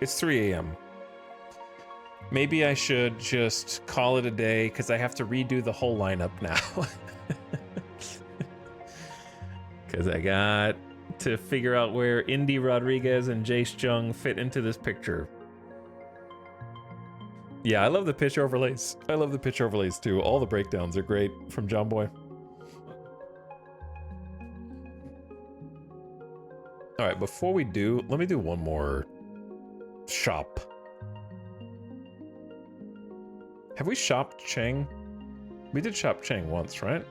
It's 3 a.m. Maybe I should just call it a day because I have to redo the whole lineup now. Because I got to figure out where Indy Rodriguez and Jace Jung fit into this picture. Yeah, I love the pitch overlays. I love the pitch overlays too. All the breakdowns are great from John Boy. All right, before we do, let me do one more shop. Have we shopped Cheng? We did shop Cheng once, right?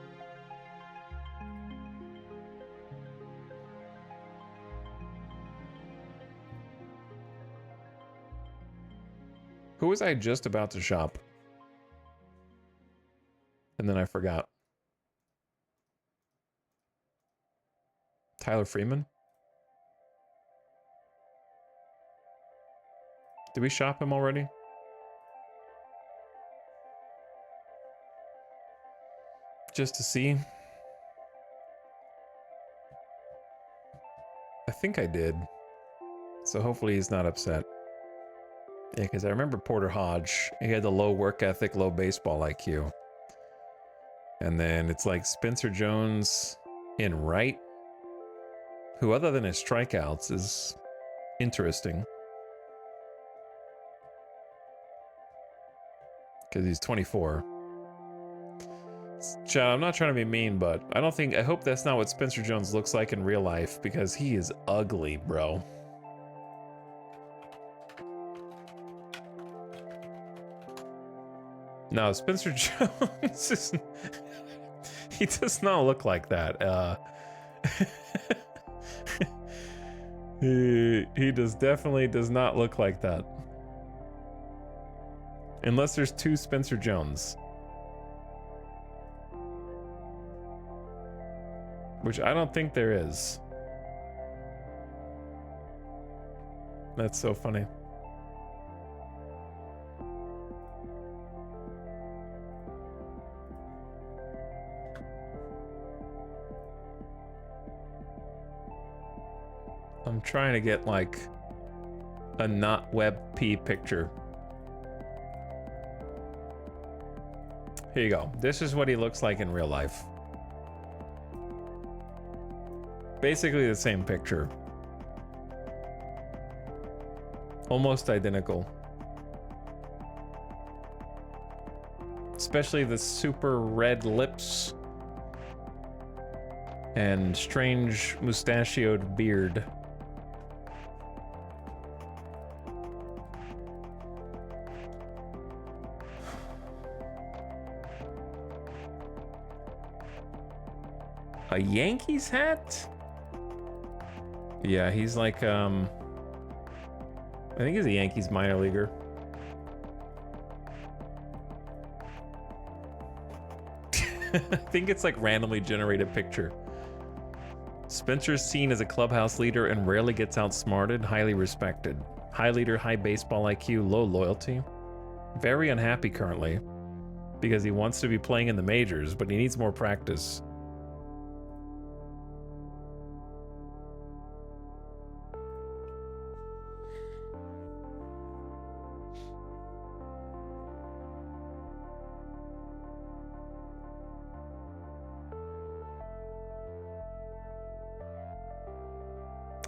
Who was I just about to shop? And then I forgot. Tyler Freeman? Did we shop him already? Just to see. I think I did. So hopefully he's not upset. Yeah, because I remember Porter Hodge. He had the low work ethic, low baseball IQ. And then it's like Spencer Jones in right, who other than his strikeouts is interesting. Because he's 24. Chad, I'm not trying to be mean, but I hope that's not what Spencer Jones looks like in real life, because he is ugly, bro. No, Spencer Jones is... He does not look like that. He definitely does not look like that. Unless there's two Spencer Jones. Which I don't think there is. That's so funny. I'm trying to get like a not WebP picture. Here you go. This is what he looks like in real life. Basically the same picture. Almost identical. Especially the super red lips and strange mustachioed beard. A Yankees hat? Yeah, he's like, I think he's a Yankees minor leaguer. I think it's like randomly generated picture. Spencer's seen as a clubhouse leader and rarely gets outsmarted, highly respected. High leader, high baseball IQ, low loyalty. Very unhappy currently because he wants to be playing in the majors, but he needs more practice.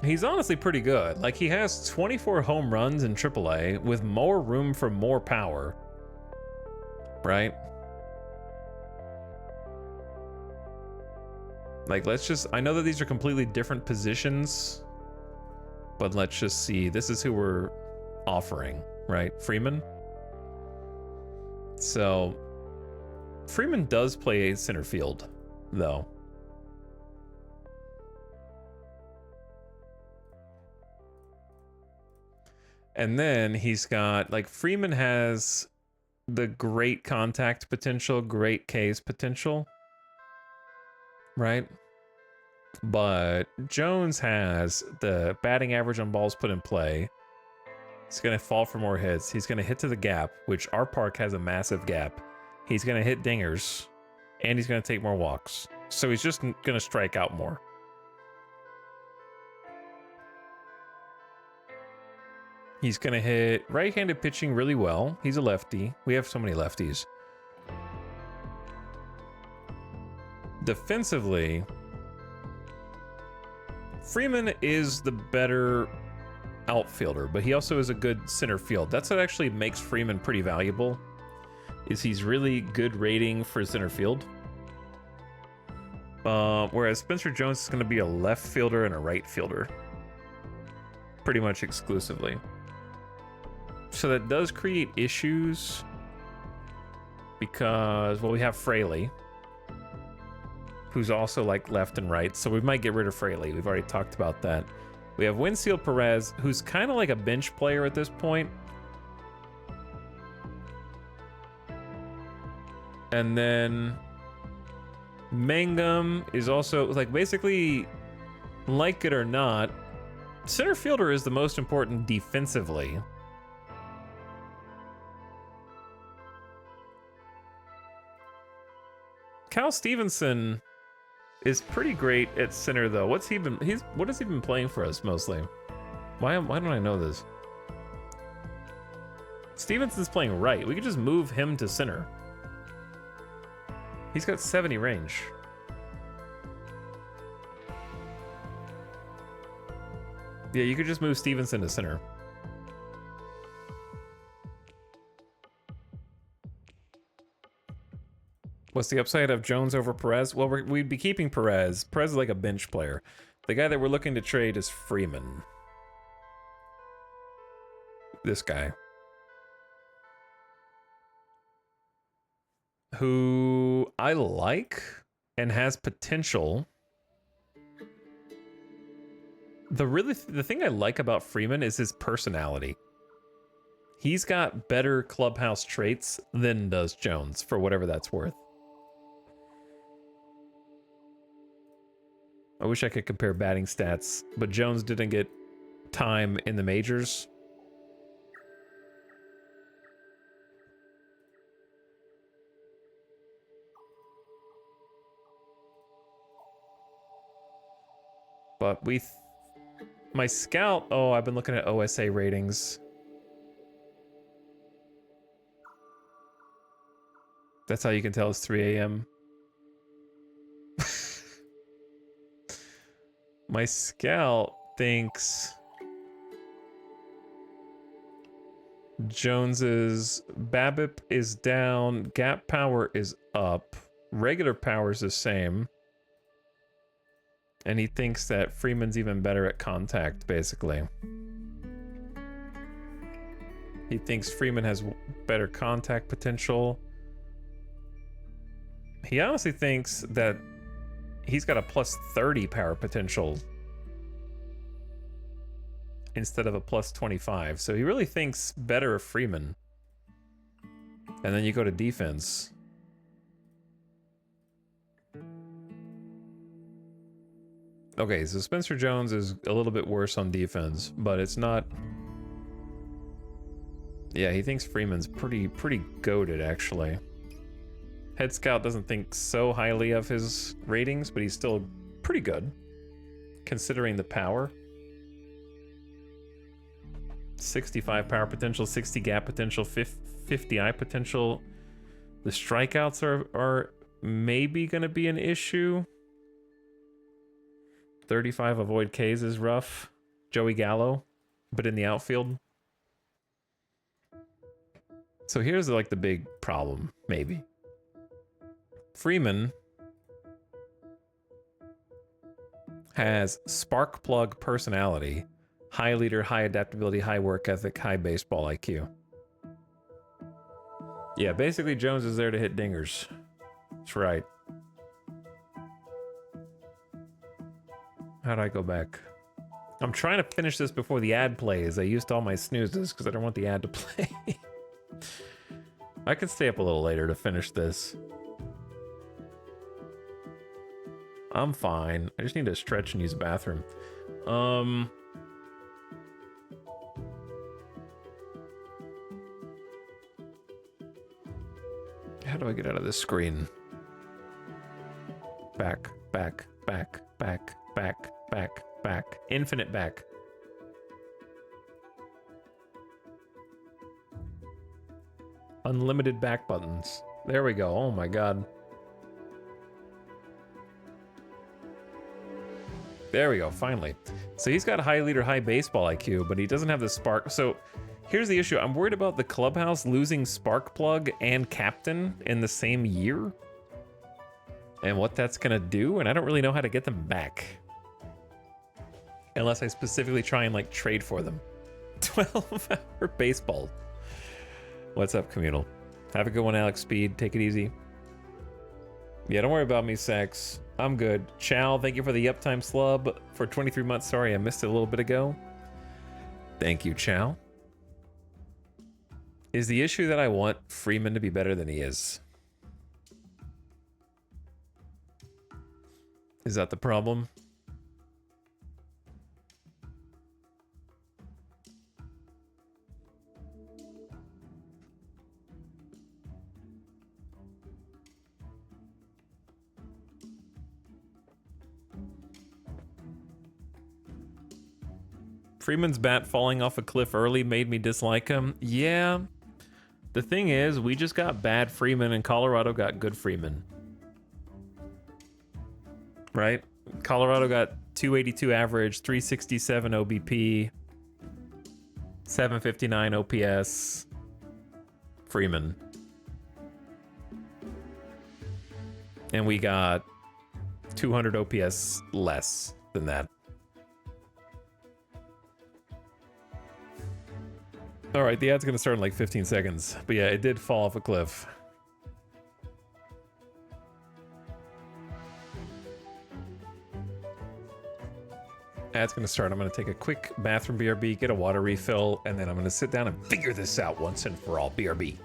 He's honestly pretty good. Like, he has 24 home runs in AAA with more room for more power. Right? Like, let's just... I know that these are completely different positions, but let's just see. This is who we're offering, right? Freeman? So, Freeman does play center field, though. And then he's got, like, Freeman has the great contact potential, great K's potential, right? But Jones has the batting average on balls put in play. He's going to fall for more hits. He's going to hit to the gap, which our park has a massive gap. He's going to hit dingers, and he's going to take more walks. So he's just going to strike out more. He's going to hit right-handed pitching really well. He's a lefty. We have so many lefties. Defensively, Freeman is the better outfielder, but he also is a good center field. That's what actually makes Freeman pretty valuable, is he's really good rating for center field. Whereas Spencer Jones is going to be a left fielder and a right fielder. Pretty much exclusively. So that does create issues because, well, we have Fraley, who's also like left and right, so we might get rid of Fraley. We've already talked about that. We have Winfield Perez, who's kind of like a bench player at this point. And then Mangum is also, like, basically, like it or not, center fielder is the most important defensively. Cal Stevenson is pretty great at center, though. What has he been playing for us mostly? Why don't I know this? Stevenson's playing right. We could just move him to center. He's got 70 range. Yeah, you could just move Stevenson to center. What's the upside of Jones over Perez? Well, we'd be keeping Perez. Perez is like a bench player. The guy that we're looking to trade is Freeman. This guy. Who I like and has potential. The thing I like about Freeman is his personality. He's got better clubhouse traits than does Jones, for whatever that's worth. I wish I could compare batting stats, but Jones didn't get time in the majors. But my scout, oh, I've been looking at OSA ratings. That's how you can tell it's 3 a.m. My scout thinks Jones's BABIP is down, gap power is up, regular power is the same. And he thinks that Freeman's even better at contact, basically. He thinks Freeman has better contact potential. He honestly thinks that he's got a plus 30 power potential instead of a plus 25. So he really thinks better of Freeman. And then you go to defense. Okay, so Spencer Jones is a little bit worse on defense, but it's not... Yeah, he thinks Freeman's pretty goated, actually. Head Scout doesn't think so highly of his ratings, but he's still pretty good, considering the power. 65 power potential, 60 gap potential, 50 eye potential. The strikeouts are maybe going to be an issue. 35 avoid Ks is rough. Joey Gallo, but in the outfield. So here's like the big problem, maybe. Freeman has spark plug personality, high leader, high adaptability, high work ethic, high baseball IQ. Yeah, basically Jones is there to hit dingers. That's right. How'd I go back? I'm trying to finish this before the ad plays. I used all my snoozes because I don't want the ad to play. I can stay up a little later to finish this. I'm fine. I just need to stretch and use the bathroom. How do I get out of this screen? Back, back, back, back, back, back, back. Infinite back. Unlimited back buttons. There we go. Oh my god. There we go, finally. So he's got high leader, high baseball IQ, but he doesn't have the spark. So here's the issue. I'm worried about the clubhouse losing spark plug and captain in the same year. And what that's gonna do, and I don't really know how to get them back. Unless I specifically try and like trade for them. 12-hour baseball. What's up, Communal? Have a good one, Alex Speed. Take it easy. Yeah, don't worry about me, Sex. I'm good. Chow, thank you for the uptime slub for 23 months. Sorry, I missed it a little bit ago. Thank you, Chow. Is the issue that I want Freeman to be better than he is? Is that the problem? Freeman's bat falling off a cliff early made me dislike him. Yeah. The thing is, we just got bad Freeman and Colorado got good Freeman. Right? Colorado got 282 average, 367 OBP, 759 OPS. Freeman. And we got 200 OPS less than that. All right, the ad's gonna start in like 15 seconds. But yeah, it did fall off a cliff. Ad's gonna start. I'm gonna take a quick bathroom BRB, get a water refill, and then I'm gonna sit down and figure this out once and for all. BRB.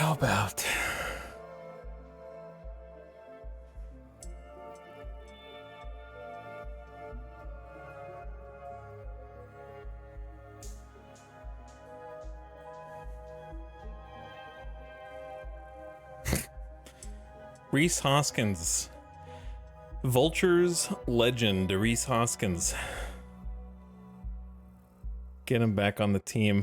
How about... Rhys Hoskins. Vultures legend, Rhys Hoskins. Get him back on the team.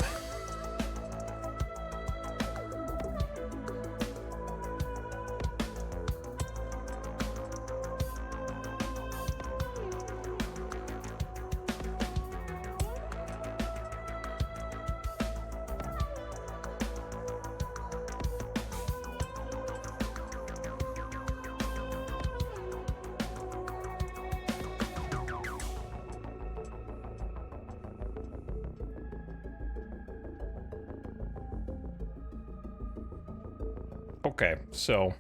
Okay, so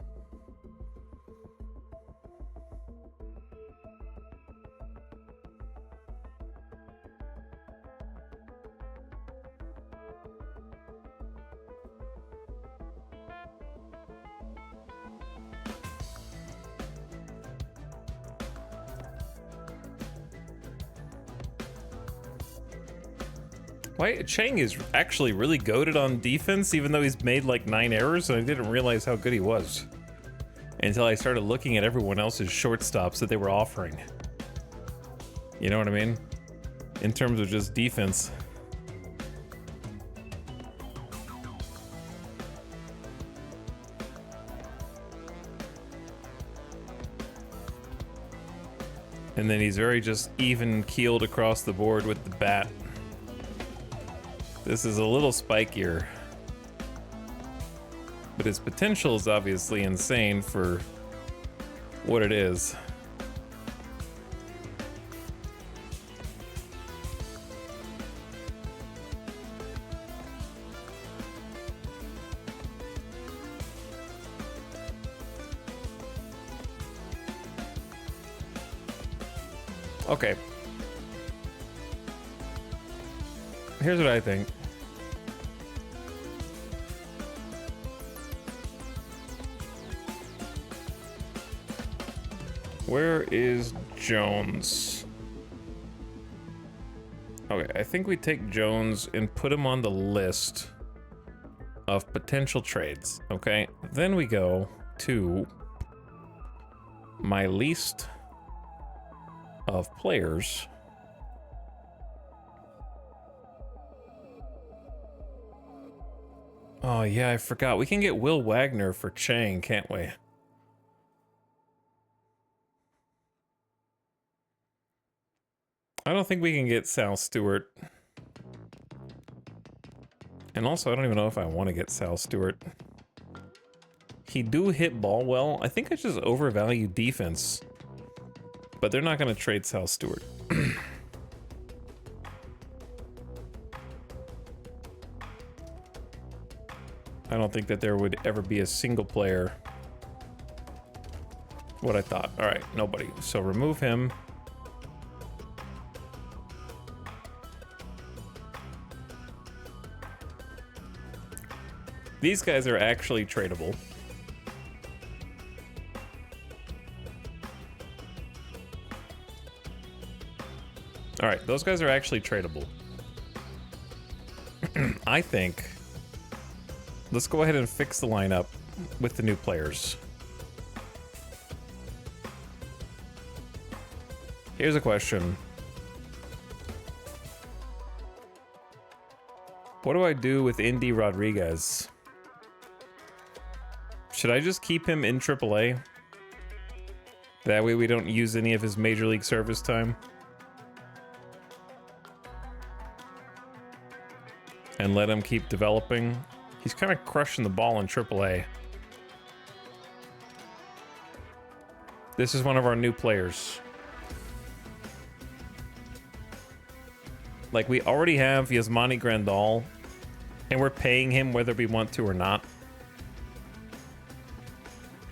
why Chang is actually really goated on defense, even though he's made like 9 errors, and I didn't realize how good he was until I started looking at everyone else's shortstops that they were offering. You know what I mean? In terms of just defense. And then he's very just even keeled across the board with the bat. This is a little spikier, but his potential is obviously insane for what it is. Okay. Here's what I think. Where is Jones? Okay, I think we take Jones and put him on the list of potential trades, okay? Then we go to my list of players. Oh yeah, I forgot. We can get Will Wagner for Chang, can't we? I don't think we can get Sal Stewart. And also, I don't even know if I want to get Sal Stewart. He do hit ball well. I think I just overvalue defense. But they're not going to trade Sal Stewart. I don't think that there would ever be a single player. What I thought. All right, nobody. So remove him. These guys are actually tradable. All right, those guys are actually tradable. I think. Let's go ahead and fix the lineup with the new players. Here's a question. What do I do with Indy Rodriguez? Should I just keep him in AAA? That way we don't use any of his Major League service time. And let him keep developing. He's kind of crushing the ball in AAA. This is one of our new players. Like, we already have Yasmani Grandal, and we're paying him whether we want to or not.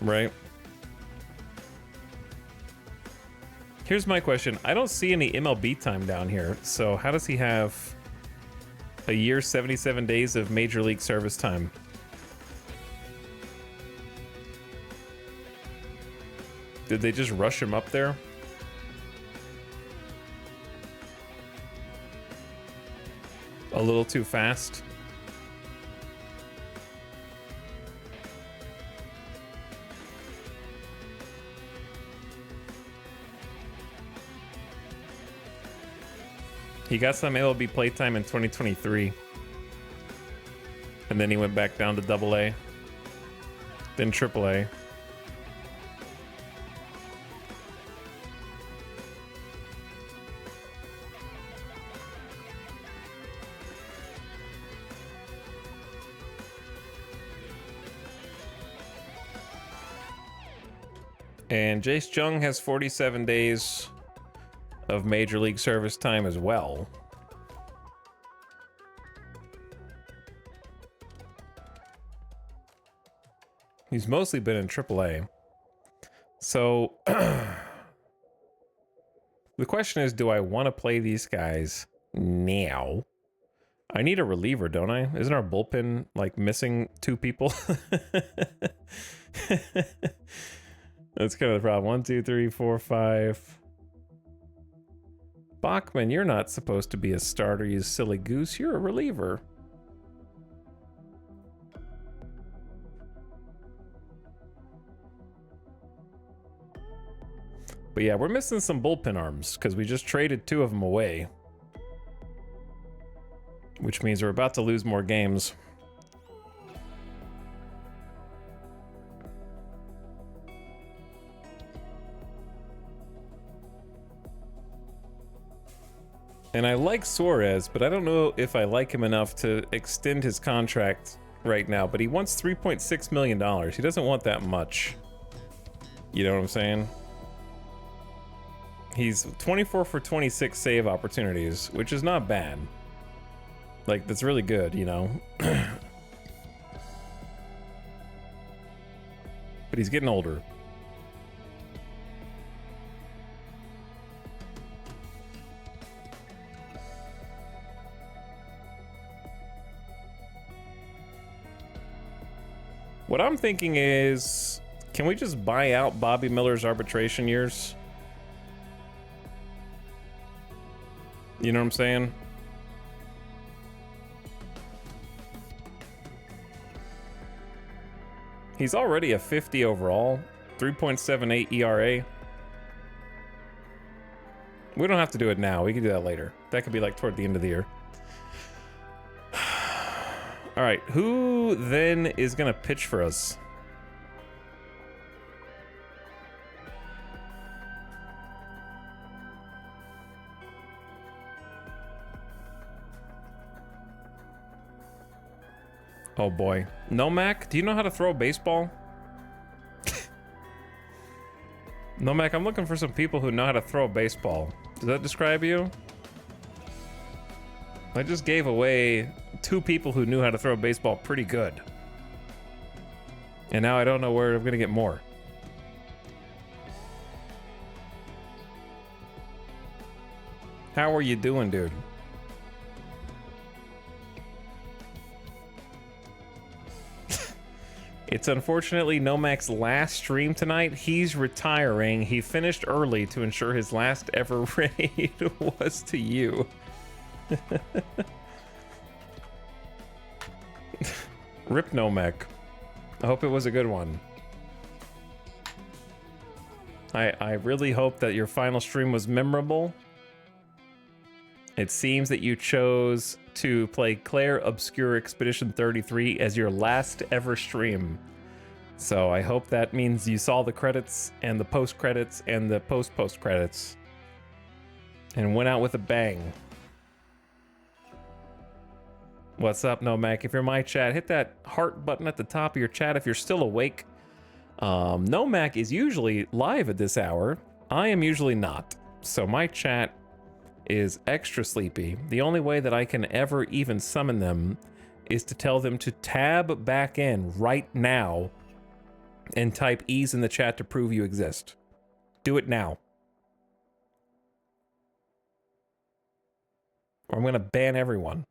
Right? Here's my question. I don't see any MLB time down here, so how does he have a year, 77 days of Major League service time? Did they just rush him up there? A little too fast? He got some MLB playtime in 2023. And then he went back down to AA. Then AAA. And Jace Jung has 47 days of Major League service time as well. He's mostly been in AAA. So the question is, do I want to play these guys now? I need a reliever, don't I? Isn't our bullpen like missing 2 people? That's kind of the problem. 1, 2, 3, 4, 5. Bachman, you're not supposed to be a starter, you silly goose. You're a reliever. But yeah, we're missing some bullpen arms because we just traded 2 of them away. Which means we're about to lose more games. And I like Suarez, but I don't know if I like him enough to extend his contract right now. But he wants $3.6 million. He doesn't want that much. You know what I'm saying? He's 24 for 26 save opportunities, which is not bad. Like, that's really good, you know? But he's getting older. What I'm thinking is, can we just buy out Bobby Miller's arbitration years? You know what I'm saying? He's already a 50 overall, 3.78 ERA. We don't have to do it now. We can do that later. That could be like toward the end of the year. All right, who then is gonna pitch for us? Oh boy. Nomak, do you know how to throw a baseball? Nomak, I'm looking for some people who know how to throw a baseball. Does that describe you? I just gave away 2 people who knew how to throw a baseball pretty good. And now I don't know where I'm gonna get more. How are you doing, dude? It's unfortunately Nomak's last stream tonight. He's retiring. He finished early to ensure his last ever raid was to you. Rip Nomak. I hope it was a good one. I really hope that your final stream was memorable. It seems that you chose to play Claire Obscure Expedition 33 as your last ever stream. So I hope that means you saw the credits and the post credits and the post credits and went out with a bang. What's up, Nomak? If you're my chat, hit that heart button at the top of your chat if you're still awake. Nomak is usually live at this hour. I am usually not. So my chat is extra sleepy. The only way that I can ever even summon them is to tell them to tab back in right now and type ease in the chat to prove you exist. Do it now. Or I'm gonna ban everyone.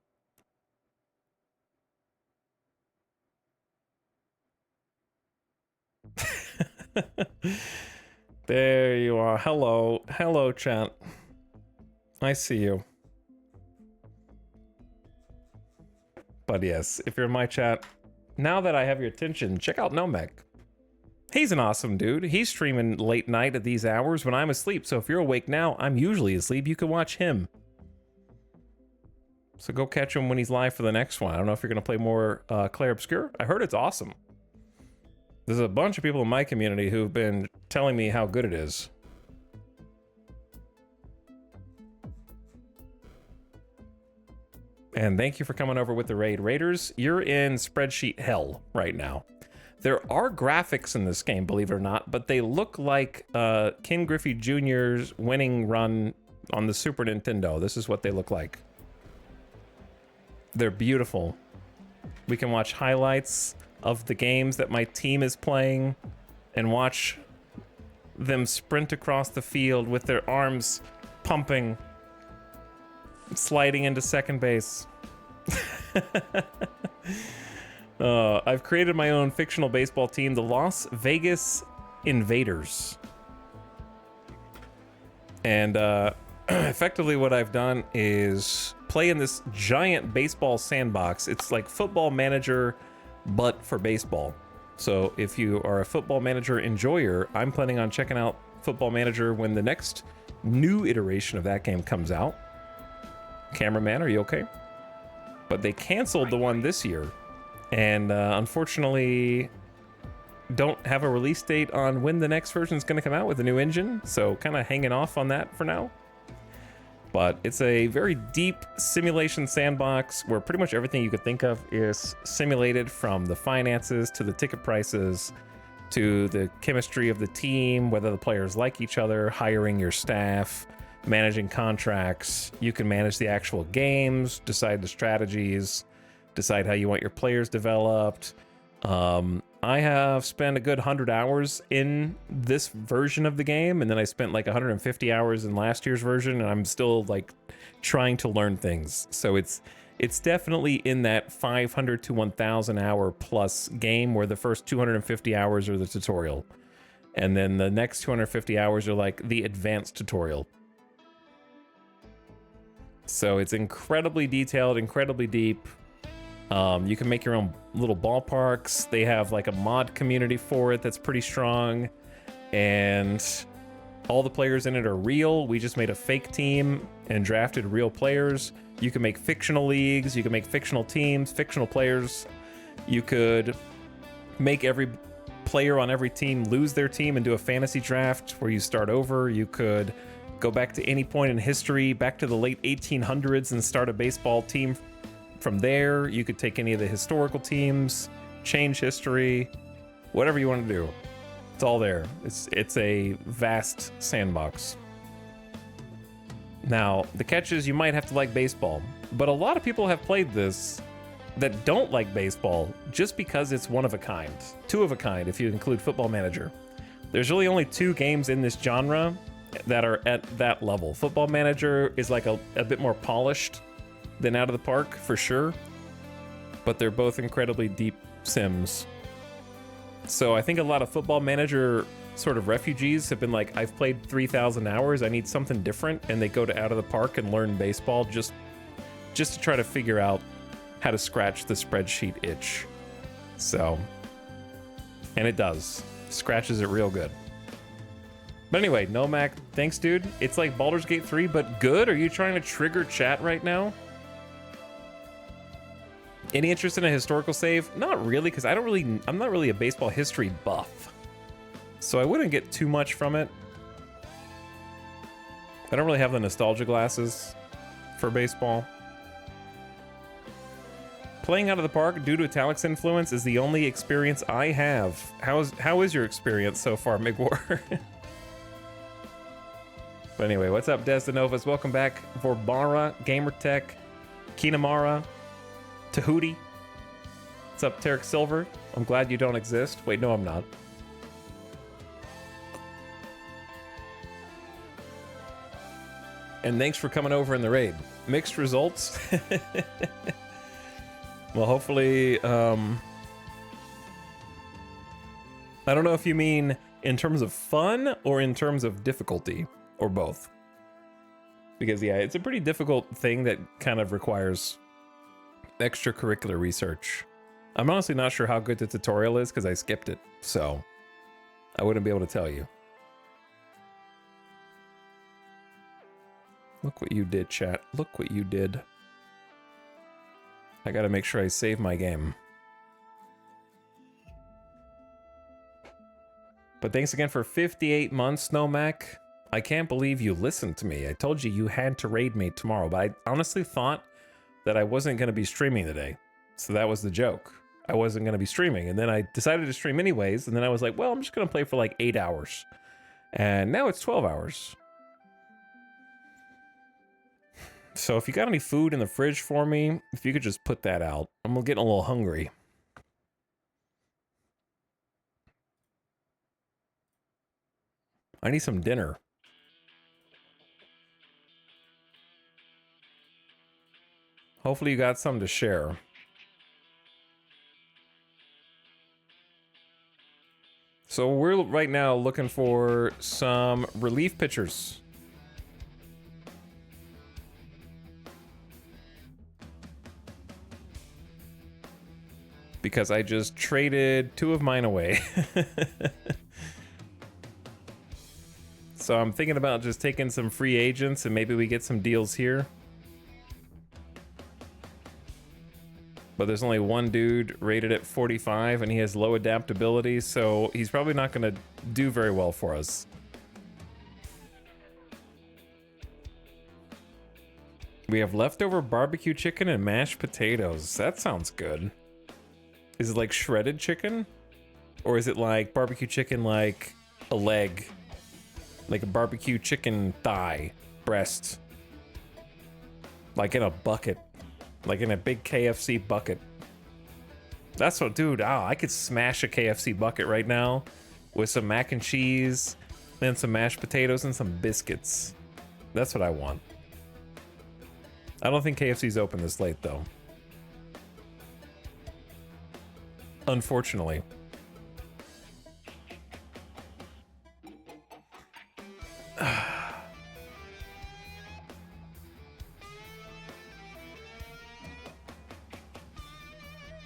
There you are. Hello. Hello, chat. I see you. But yes, if you're in my chat, now that I have your attention, check out Nomek. He's an awesome dude. He's streaming late night at these hours when I'm asleep. So if you're awake now, I'm usually asleep. You can watch him. So go catch him when he's live for the next one. I don't know if you're going to play more Clair Obscur. I heard it's awesome. There's a bunch of people in my community who've been telling me how good it is. And thank you for coming over with the raid. Raiders, you're in spreadsheet hell right now. There are graphics in this game, believe it or not, but they look like Ken Griffey Jr.'s winning run on the Super Nintendo. This is what they look like. They're beautiful. We can watch highlights of the games that my team is playing and watch them sprint across the field with their arms pumping, sliding into second base. I've created my own fictional baseball team, the Las Vegas Invaders. And effectively what I've done is play in this giant baseball sandbox. It's like Football Manager, but for baseball. So if you are a Football Manager enjoyer, I'm planning on checking out Football Manager when the next new iteration of that game comes out. Cameraman, are you okay? But they canceled the one this year. And unfortunately, don't have a release date on when the next version is going to come out with a new engine. So kind of hanging off on that for now. But it's a very deep simulation sandbox where pretty much everything you could think of is simulated, from the finances to the ticket prices to the chemistry of the team, whether the players like each other, hiring your staff, managing contracts. You can manage the actual games, decide the strategies, decide how you want your players developed. I have spent a good 100 hours in this version of the game, and then I spent like 150 hours in last year's version, and I'm still like trying to learn things. So it's definitely in that 500 to 1,000 hour plus game, where the first 250 hours are the tutorial, and then the next 250 hours are like the advanced tutorial. So it's incredibly detailed, incredibly deep. You can make your own little ballparks. They have like a mod community for it that's pretty strong. And all the players in it are real. We just made a fake team and drafted real players. You can make fictional leagues. You can make fictional teams, fictional players. You could make every player on every team lose their team and do a fantasy draft where you start over. You could go back to any point in history, back to the late 1800s, and start a baseball team from there. You could take any of the historical teams, change history, whatever you want to do. It's all there. It's a vast sandbox. Now, the catch is you might have to like baseball, but a lot of people have played this that don't like baseball just because it's one of a kind. Two of a kind, if you include Football Manager. There's really only two games in this genre that are at that level. Football Manager is like a bit more polished than Out of the Park, for sure. But they're both incredibly deep sims. So I think a lot of Football Manager sort of refugees have been like, I've played 3,000 hours, I need something different, and they go to Out of the Park and learn baseball just to try to figure out how to scratch the spreadsheet itch. So, and it does. Scratches it real good. But anyway, Nomac, thanks, dude. It's like Baldur's Gate 3, but good? Are you trying to trigger chat right now? Any interest in a historical save? Not really, because I'm not really a baseball history buff. So I wouldn't get too much from it. I don't really have the nostalgia glasses for baseball. Playing Out of the Park due to Italic's influence is the only experience I have. How is your experience so far, Migwar? But anyway, what's up, Desdenovas? Welcome back. Vorbara, Gamertech, Kinamara, Tahuti. What's up, Tarek Silver? I'm glad you don't exist. Wait, no, I'm not. And thanks for coming over in the raid. Mixed results. Well, hopefully, I don't know if you mean In terms of fun or in terms of difficulty or both? Because yeah, it's a pretty difficult thing that kind of requires extracurricular research. I'm honestly not sure how good the tutorial is because I skipped it, so I wouldn't be able to tell you. Look what you did, chat. Look what you did. I gotta make sure I save my game. But thanks again for 58 months, Snowmac. I can't believe you listened to me. I told you you had to raid me tomorrow, but I honestly thought that I wasn't going to be streaming today. So that was the joke. I wasn't going to be streaming. And then I decided to stream anyways. And then I was like, well, I'm just going to play for like 8 hours. And now it's 12 hours. So if you got any food in the fridge for me, if you could just put that out. I'm getting a little hungry. I need some dinner. Hopefully you got something to share. So we're right now looking for some relief pitchers. Because I just traded 2 of mine away. So I'm thinking about just taking some free agents and maybe we get some deals here. But there's only one dude rated at 45 and he has low adaptability, so he's probably not going to do very well for us. We have leftover barbecue chicken and mashed potatoes. That sounds good. Is it like shredded chicken? Or is it like barbecue chicken like a leg? Like a barbecue chicken thigh, breast. Like in a bucket. Like in a big KFC bucket. That's what, dude, I could smash a KFC bucket right now with some mac and cheese, then some mashed potatoes and some biscuits. That's what I want. I don't think KFC's open this late, though. Unfortunately.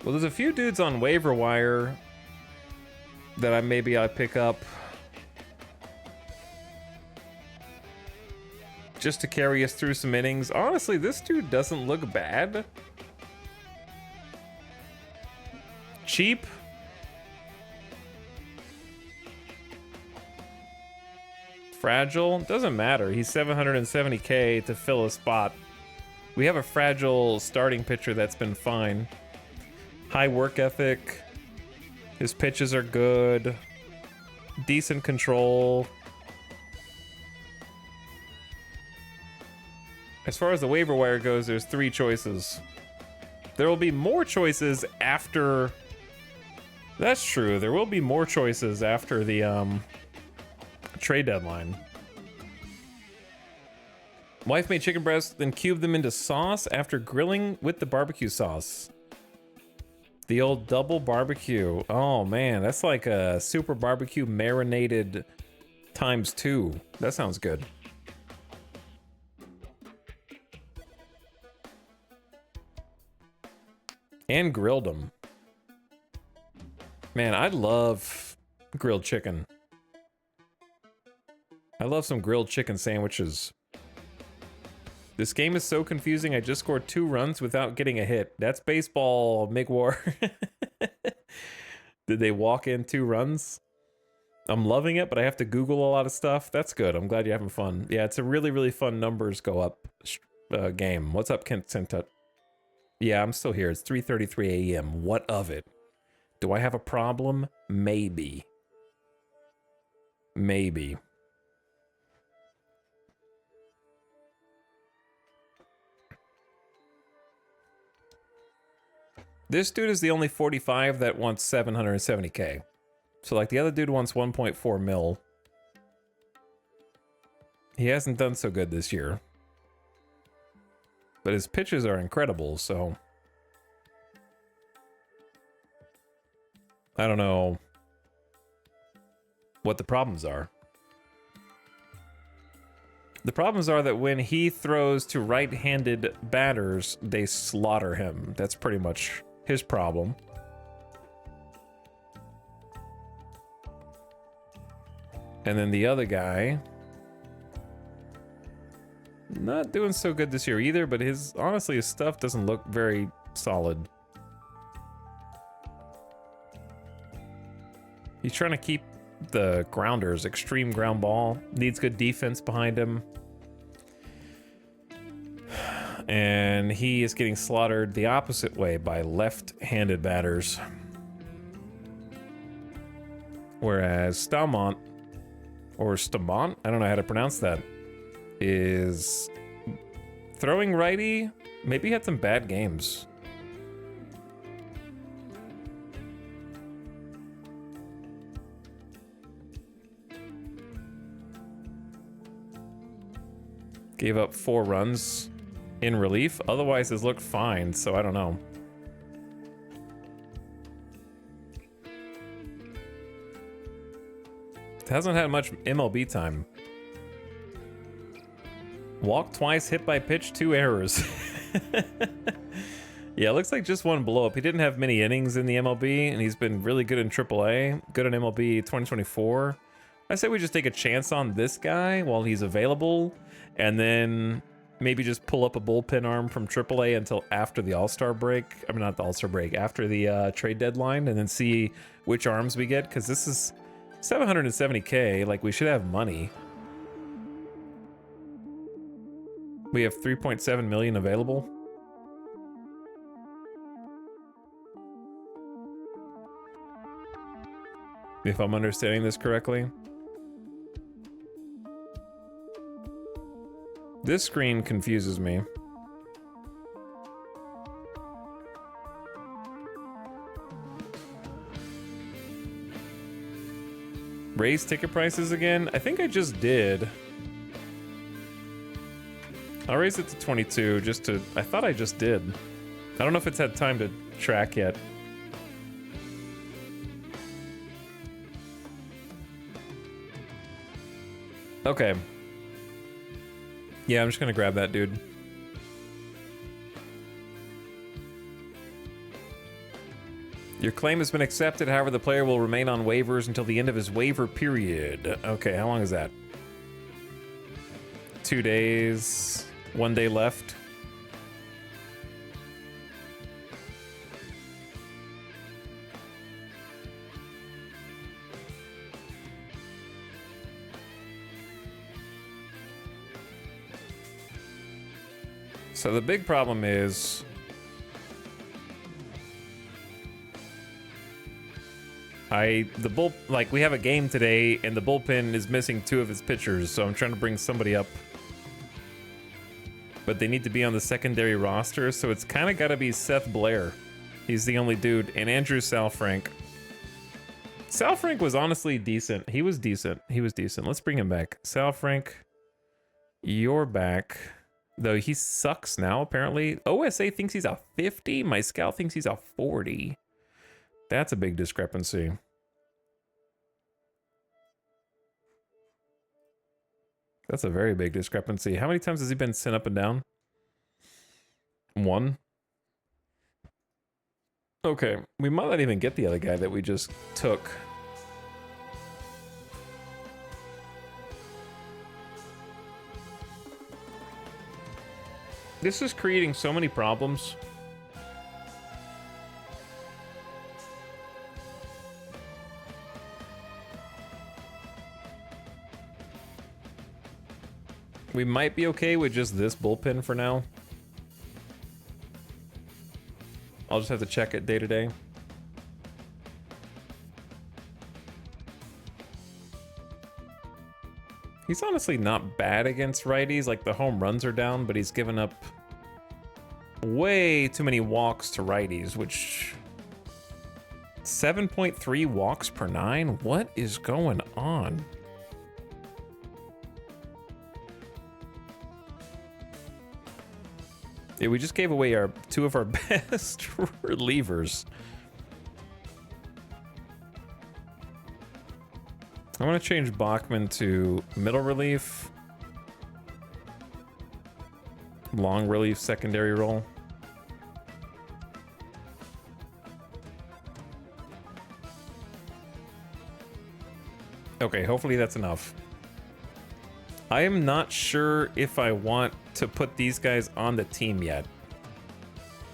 Well, there's a few dudes on waiver wire that I pick up just to carry us through some innings. Honestly, this dude doesn't look bad. Cheap. Fragile. Doesn't matter. He's 770k to fill a spot. We have a fragile starting pitcher that's been fine. High work ethic. His pitches are good. Decent control. As far as the waiver wire goes, there's 3 choices. There will be more choices after... That's true. There will be more choices after the trade deadline. Wife made chicken breasts, then cubed them into sauce after grilling with the barbecue sauce. The old double barbecue. Oh man, that's like a super barbecue marinated ×2. That sounds good. And grilled them. Man, I love grilled chicken. I love some grilled chicken sandwiches. This game is so confusing. I just scored 2 runs without getting a hit. That's baseball, Migwar. Did they walk in 2 runs? I'm loving it, but I have to Google a lot of stuff. That's good. I'm glad you're having fun. Yeah, it's a really, really fun numbers go up game. What's up, Kent Sentut? Yeah, I'm still here. It's 3:33 a.m. What of it? Do I have a problem? Maybe. Maybe. This dude is the only 45 that wants 770k. So like the other dude wants 1.4 mil. He hasn't done so good this year. But his pitches are incredible, so... I don't know. what the problems are. The problems are that when he throws to right-handed batters, they slaughter him. That's pretty much his problem. And then the other guy, not doing so good this year either, but honestly, his stuff doesn't look very solid. He's trying to keep the grounders, extreme ground ball, needs good defense behind him. And he is getting slaughtered the opposite way by left-handed batters. Whereas Stamont, or Stamont, I don't know how to pronounce that, is throwing righty. Maybe he had some bad games. Gave up 4 runs in relief. Otherwise, has looked fine, so I don't know. Hasn't had much MLB time. Walked twice, hit by pitch, 2 errors. Yeah, it looks like just 1 blow up. He didn't have many innings in the MLB, and he's been really good in AAA. Good in MLB 2024. I say we just take a chance on this guy while he's available, and then maybe just pull up a bullpen arm from AAA until after the All-Star break. I mean, not the All-Star break, after the trade deadline, and then see which arms we get, because this is $770K. Like, we should have money. We have 3.7 million available. If I'm understanding this correctly. This screen confuses me. Raise ticket prices again? I think I just did. I'll raise it to 22 just to... I thought I just did. I don't know if it's had time to track yet. Okay. Yeah, I'm just gonna grab that dude. Your claim has been accepted, however, the player will remain on waivers until the end of his waiver period. Okay, how long is that? 2 days, 1 day left. So the big problem is we have a game today and the bullpen is missing 2 of its pitchers, so I'm trying to bring somebody up. But they need to be on the secondary roster, so it's kind of got to be Seth Blair. He's the only dude, and Andrew Salfrank. Salfrank was honestly decent. He was decent. Let's bring him back. Salfrank, you're back. Though he sucks now, apparently. OSA thinks he's a 50. My scout thinks he's a 40. That's a big discrepancy. That's a very big discrepancy. How many times has he been sent up and down? 1. Okay, we might not even get the other guy that we just took. This is creating so many problems. We might be okay with just this bullpen for now. I'll just have to check it day to day. He's honestly not bad against righties. Like, the home runs are down, but he's given up way too many walks to righties, which... 7.3 walks per 9? What is going on? Yeah, we just gave away 2 of our best relievers. I'm going to change Bachman to middle relief. Long relief secondary role. Okay, hopefully that's enough. I am not sure if I want to put these guys on the team yet.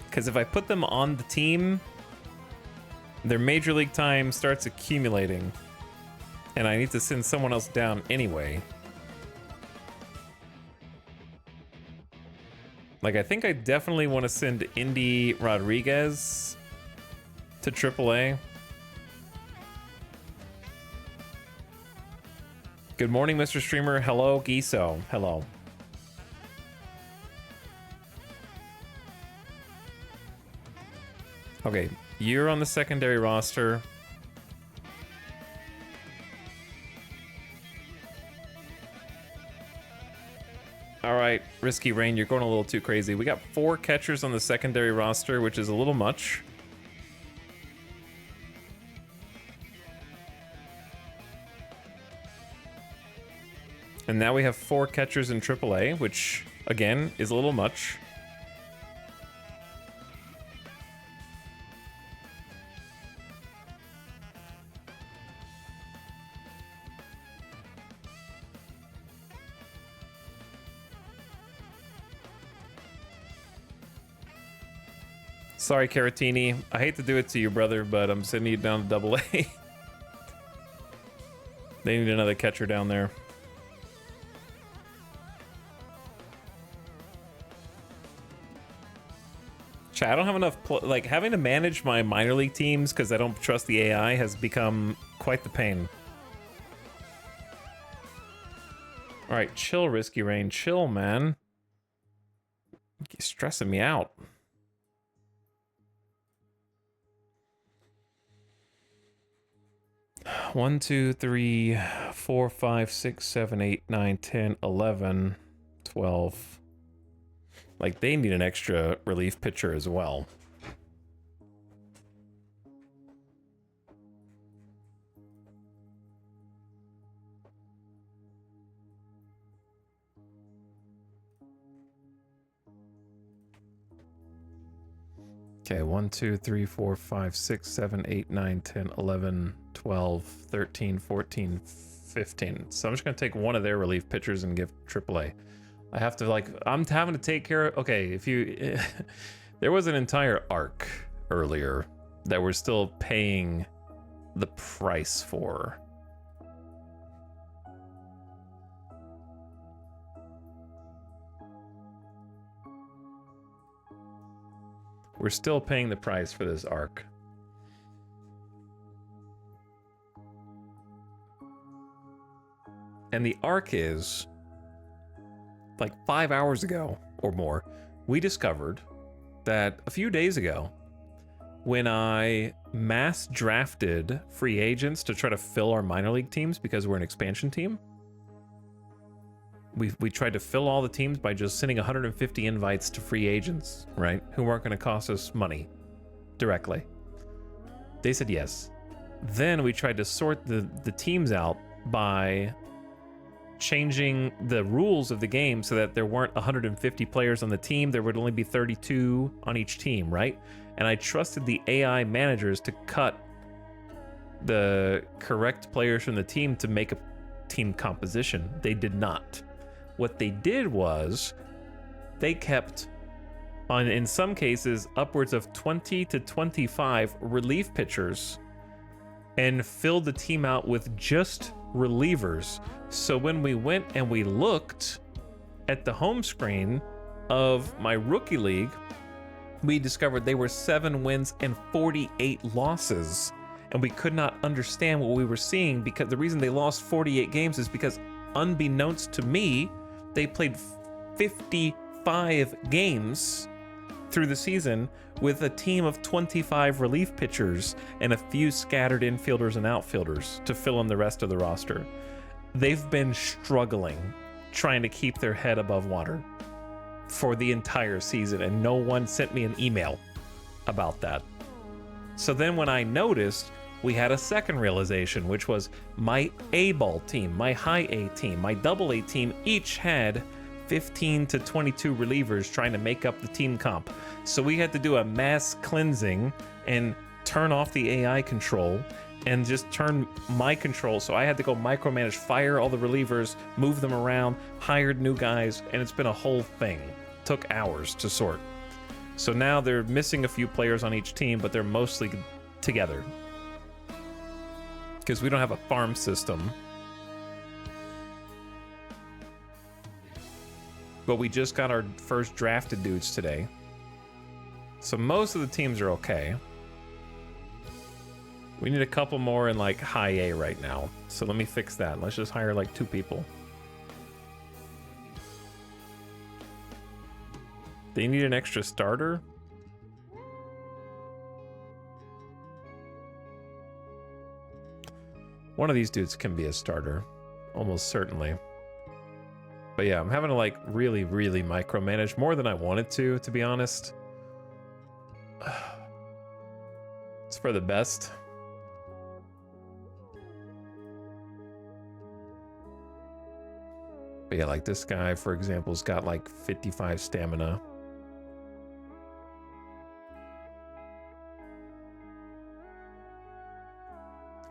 Because if I put them on the team, their major league time starts accumulating. And I need to send someone else down anyway. Like, I think I definitely want to send Indy Rodriguez to AAA. Good morning, Mr. Streamer. Hello, Giso. Hello. Okay, you're on the secondary roster. All right, Risky Rain, you're going a little too crazy. We got 4 catchers on the secondary roster, which is a little much. And now we have 4 catchers in AAA, which, again, is a little much. Sorry, Caratini. I hate to do it to you, brother, but I'm sending you down to AA. They need another catcher down there. Chat, I don't have enough... like, having to manage my minor league teams because I don't trust the AI has become quite the pain. Alright, chill, Risky Rain. Chill, man. You're stressing me out. One, 2, 3, 4, 5, 6, 7, 8, 9, 10, 11, 12. Like, they need an extra relief pitcher as well. Okay, 1, 2, 3, 4, 5, 6, 7, 8, 9, 10, 11, 12, 13, 14, 15. So I'm just going to take one of their relief pitchers and give AAA. I have to, like, I'm having to take care of... Okay, if you... there was an entire arc earlier that we're still paying the price for. We're still paying the price for this arc. And the arc is, like 5 hours ago or more, we discovered that a few days ago, when I mass drafted free agents to try to fill our minor league teams because we're an expansion team, we tried to fill all the teams by just sending 150 invites to free agents, right? Who weren't going to cost us money directly. They said yes. Then we tried to sort the teams out by changing the rules of the game so that there weren't 150 players on the team. There would only be 32 on each team, right? And I trusted the AI managers to cut the correct players from the team to make a team composition. They did not. What they did was they kept, in some cases, upwards of 20 to 25 relief pitchers and filled the team out with just relievers. So when we went and we looked at the home screen of my rookie league, we discovered they were 7 wins and 48 losses. And we could not understand what we were seeing, because the reason they lost 48 games is because, unbeknownst to me, they played 55 games through the season with a team of 25 relief pitchers and a few scattered infielders and outfielders to fill in the rest of the roster. They've been struggling trying to keep their head above water for the entire season, and no one sent me an email about that. So then when I noticed we had a second realization, which was my A-ball team, my high A team, my double A team each had 15 to 22 relievers trying to make up the team comp. So we had to do a mass cleansing and turn off the AI control and just turn my control. So I had to go micromanage, fire all the relievers, move them around, hired new guys, and it's been a whole thing. Took hours to sort. So now they're missing a few players on each team, but they're mostly together. Because we don't have a farm system. But we just got our first drafted dudes today. So most of the teams are okay. We need a couple more in like high A right now. So let me fix that. Let's just hire like 2 people. They need an extra starter? One of these dudes can be a starter. Almost certainly. But yeah, I'm having to like really micromanage more than I wanted to be honest. It's for the best. But yeah, like this guy, for example, has got like 55 stamina.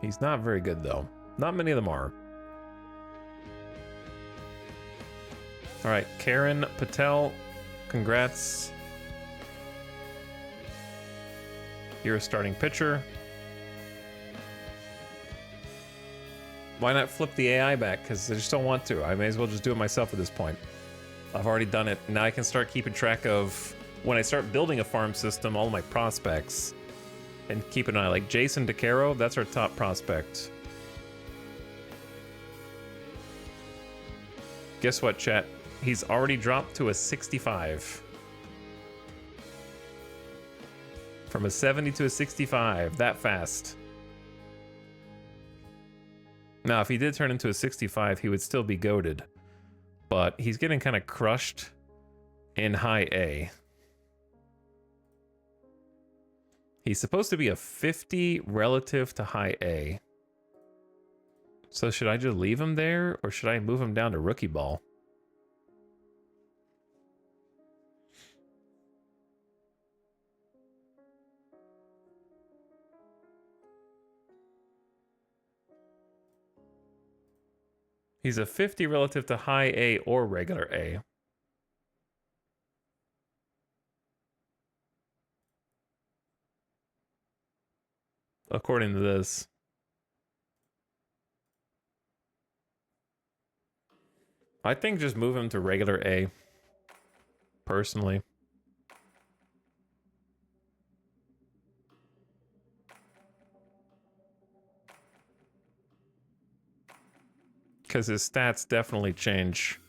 He's not very good though. Not many of them are. All right, Karen Patel, congrats. You're a starting pitcher. Why not flip the AI back? Because I just don't want to. I may as well just do it myself at this point. I've already done it. Now I can start keeping track of, when I start building a farm system, all my prospects. And keep an eye. Like Jason DeCaro, that's our top prospect. Guess what, chat? He's already dropped to a 65. From a 70 to a 65, that fast. Now, if he did turn into a 65, he would still be goated. But he's getting kind of crushed in high A. He's supposed to be a 50 relative to high A. So should I just leave him there, or should I move him down to rookie ball? He's a 50 relative to high A or regular A. According to this. I think just move him to regular A. Personally. Because his stats definitely change.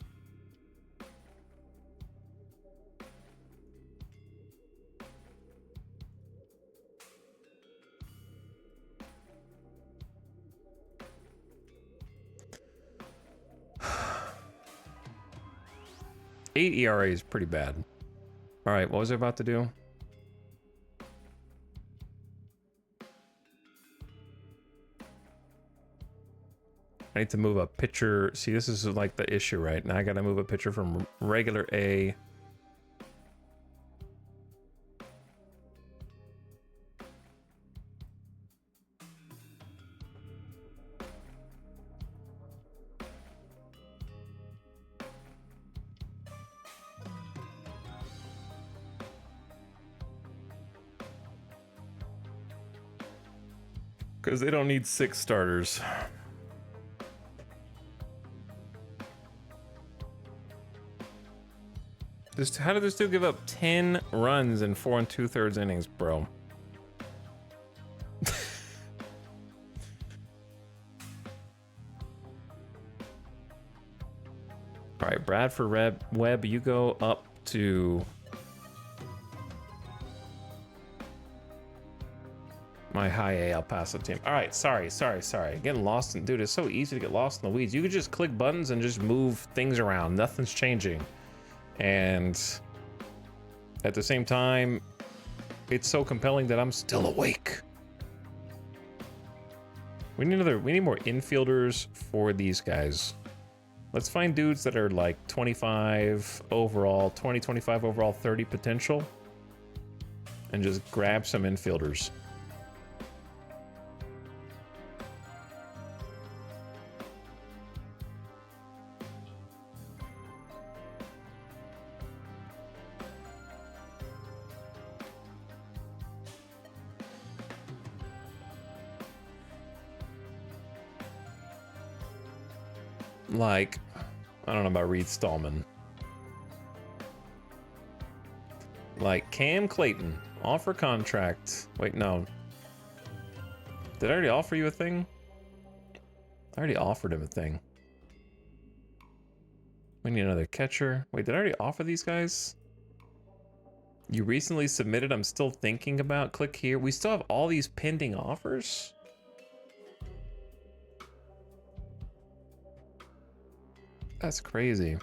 Eight ERA is pretty bad. All right, what was I about to do? I need to move a pitcher. See, this is like the issue, right? Now I gotta move a pitcher from regular A. Because they don't need 6 starters. How did this dude give up 10 runs in 4 2/3 innings, bro? All right, Bradford Webb, you go up to my high A El Paso team. All right, sorry. Getting lost in, dude, it's so easy to get lost in the weeds. You could just click buttons and just move things around. Nothing's changing. And at the same time, it's so compelling that I'm still awake. We need more infielders for these guys. Let's find dudes that are like 25 overall, 20, 25 overall, 30 potential. And just grab some infielders. Like, I don't know about Reed Stallman. Like Cam Clayton, offer contract. Wait, no. Did I already offer you a thing? I already offered him a thing. We need another catcher. Wait, did I already offer these guys? You recently submitted, I'm still thinking about. Click here. We still have all these pending offers? That's crazy.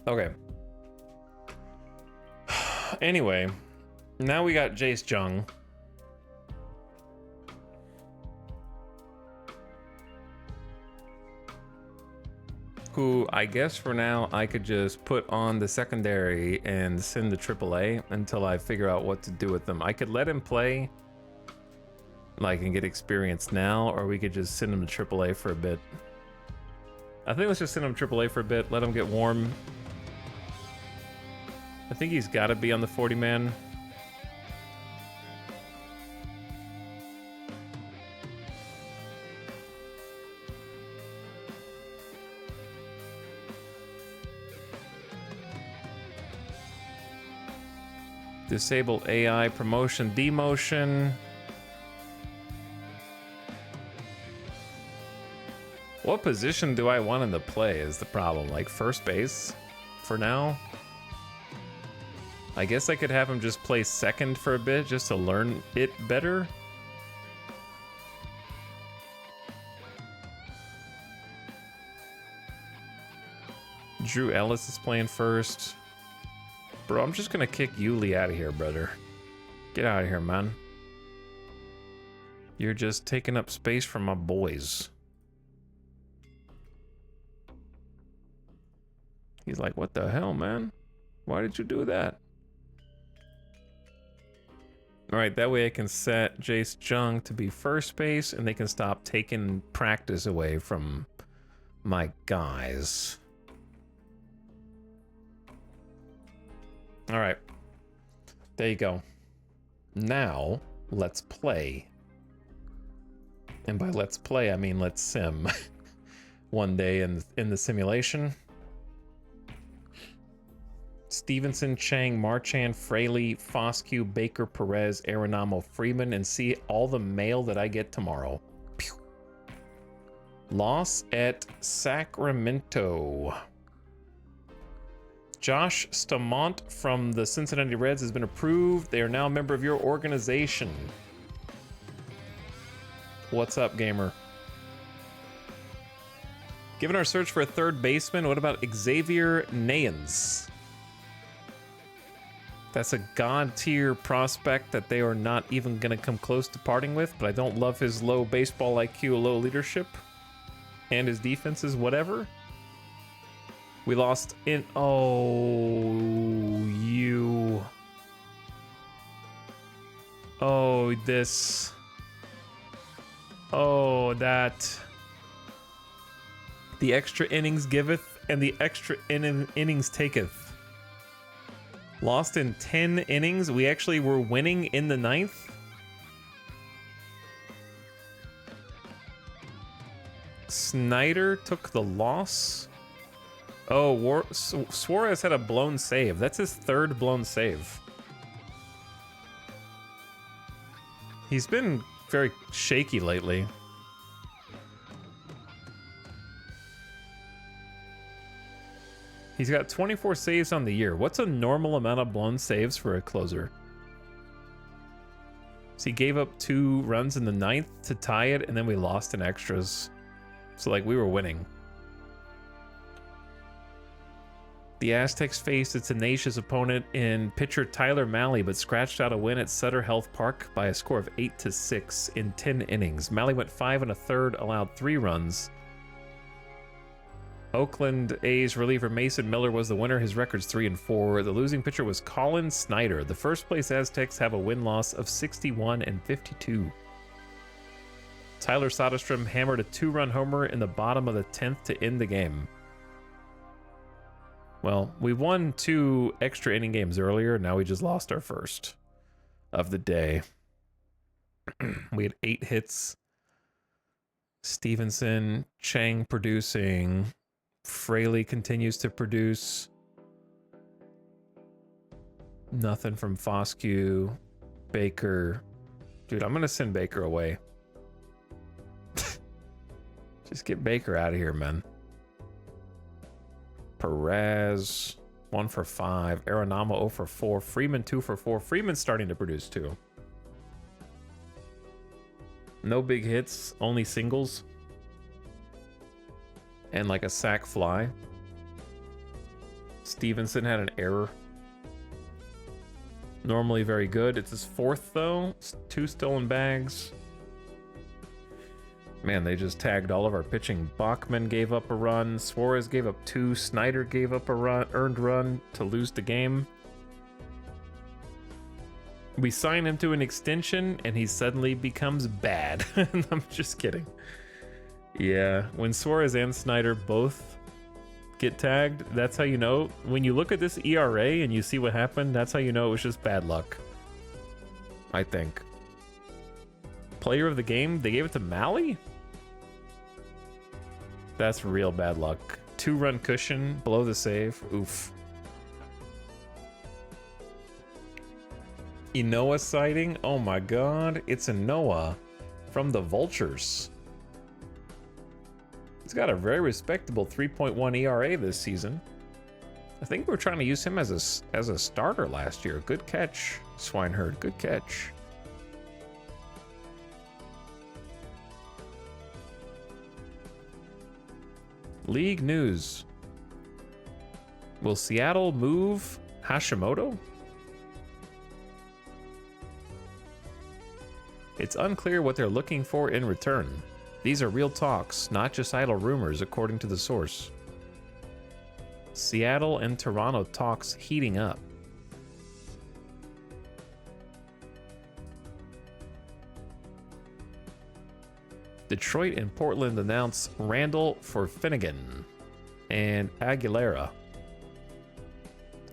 Okay. Anyway, now we got Jace Jung. Who I guess for now I could just put on the secondary and send to AAA until I figure out what to do with them. I could let him play, like, and get experience now, or we could just send him to AAA for a bit. I think let's just send him to AAA for a bit, let him get warm. I think he's got to be on the 40-man. Disable AI promotion, demotion. What position do I want him to play is the problem. Like first base for now. I guess I could have him just play second for a bit just to learn it better. Drew Ellis is playing first. Bro, I'm just gonna kick Yuli out of here, brother. Get out of here, man. You're just taking up space from my boys. He's like, what the hell, man? Why did you do that? All right, that way I can set Jace Jung to be first base and they can stop taking practice away from my guys. All right, there you go. Now, let's play. And by let's play, I mean let's sim. One day in the simulation. Stevenson, Chang, Marchand, Fraley, Foscue, Baker, Perez, Arenamo, Freeman, and see all the mail that I get tomorrow. Pew. Loss at Sacramento. Josh Stamont from the Cincinnati Reds has been approved. They are now a member of your organization. What's up, gamer? Given our search for a third baseman, what about Xavier Nayans? That's a god tier prospect that they are not even going to come close to parting with, but I don't love his low baseball IQ, low leadership, and his defense is whatever. We lost in... Oh, you... Oh, this... Oh, that... The extra innings giveth, and the extra innings taketh. Lost in 10 innings. We actually were winning in the 9th. Snyder took the loss. Oh, Suarez had a blown save. That's his third blown save. He's been very shaky lately. He's got 24 saves on the year. What's a normal amount of blown saves for a closer? So he gave up 2 runs in the 9th to tie it, and then we lost in extras. So, like, we were winning. The Aztecs faced a tenacious opponent in pitcher Tyler Mahle, but scratched out a win at Sutter Health Park by a score of 8-6 in 10 innings. Mahle went 5 1/3, allowed 3 runs. Oakland A's reliever Mason Miller was the winner. His record's 3-4. The losing pitcher was Colin Snyder. The first place Aztecs have a win-loss of 61-52. Tyler Soderstrom hammered a 2-run homer in the bottom of the 10th to end the game. Well, we won 2 extra inning games earlier. Now we just lost our first of the day. We had 8 hits. Stevenson, Chang producing. Fraley continues to produce. Nothing from Foscue. Baker. Dude, I'm going to send Baker away. Just get Baker out of here, man. Perez, 1 for 5. Arenama, 0 for 4. Freeman, 2 for 4. Freeman's starting to produce, too. No big hits, only singles. And like a sac fly. Stevenson had an error. Normally very good. It's his 4th, though. 2 stolen bags. Man, they just tagged all of our pitching. Bachman gave up a run. Suarez gave up 2. Snyder gave up a earned run to lose the game. We sign him to an extension, and he suddenly becomes bad. I'm just kidding. Yeah, when Suarez and Snyder both get tagged, that's how you know. When you look at this ERA and you see what happened, that's how you know it was just bad luck. I think. Player of the game, they gave it to Mahle? That's real bad luck. 2-run cushion, below the save. Oof. Inoa sighting? Oh my god, it's a Noah from the Vultures. He's got a very respectable 3.1 ERA this season. I think we were trying to use him as a starter last year. Good catch, Swineherd. Good catch. League news. Will Seattle move Hashimoto? It's unclear what they're looking for in return. These are real talks, not just idle rumors, according to the source. Seattle and Toronto talks heating up. Detroit and Portland announce Randall for Finnegan and Aguilera.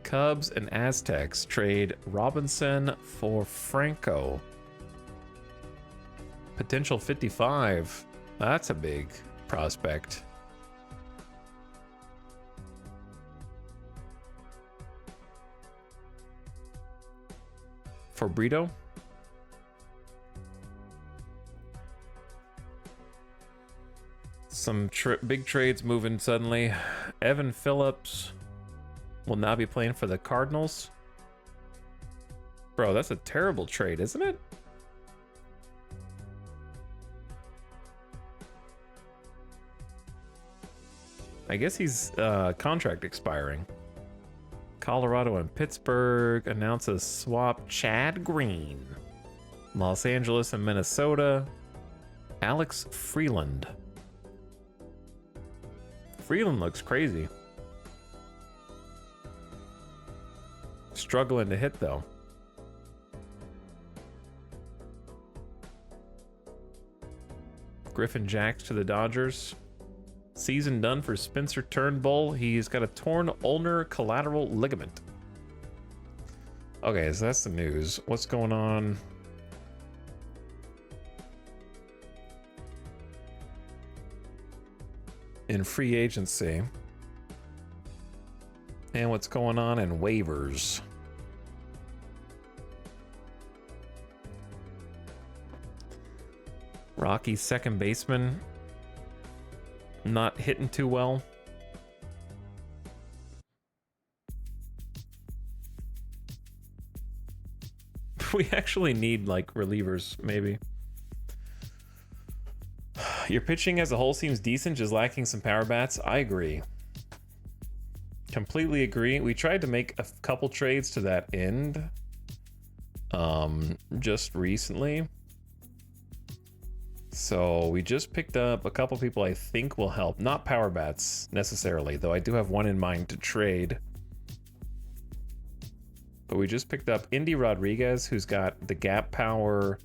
Cubs and Aztecs trade Robinson for Franco. Potential 55. That's a big prospect. For Brito? Some big trades moving suddenly. Evan Phillips will now be playing for the Cardinals. Bro, that's a terrible trade, isn't it? I guess he's contract expiring. Colorado and Pittsburgh announce a swap. Chad Green. Los Angeles and Minnesota. Alex Freeland. Freeland looks crazy. Struggling to hit, though. Griffin Jacks to the Dodgers. Season done for Spencer Turnbull. He's got a torn ulnar collateral ligament. Okay, so that's the news. What's going on? In free agency. And what's going on in waivers. Rocky's second baseman not hitting too well. We actually need like relievers, maybe. Your pitching as a whole seems decent, just lacking some power bats. I agree. Completely agree. We tried to make a couple trades to that end just recently. So we just picked up a couple people I think will help. Not power bats necessarily, though I do have one in mind to trade. But we just picked up Indy Rodriguez, who's got the gap power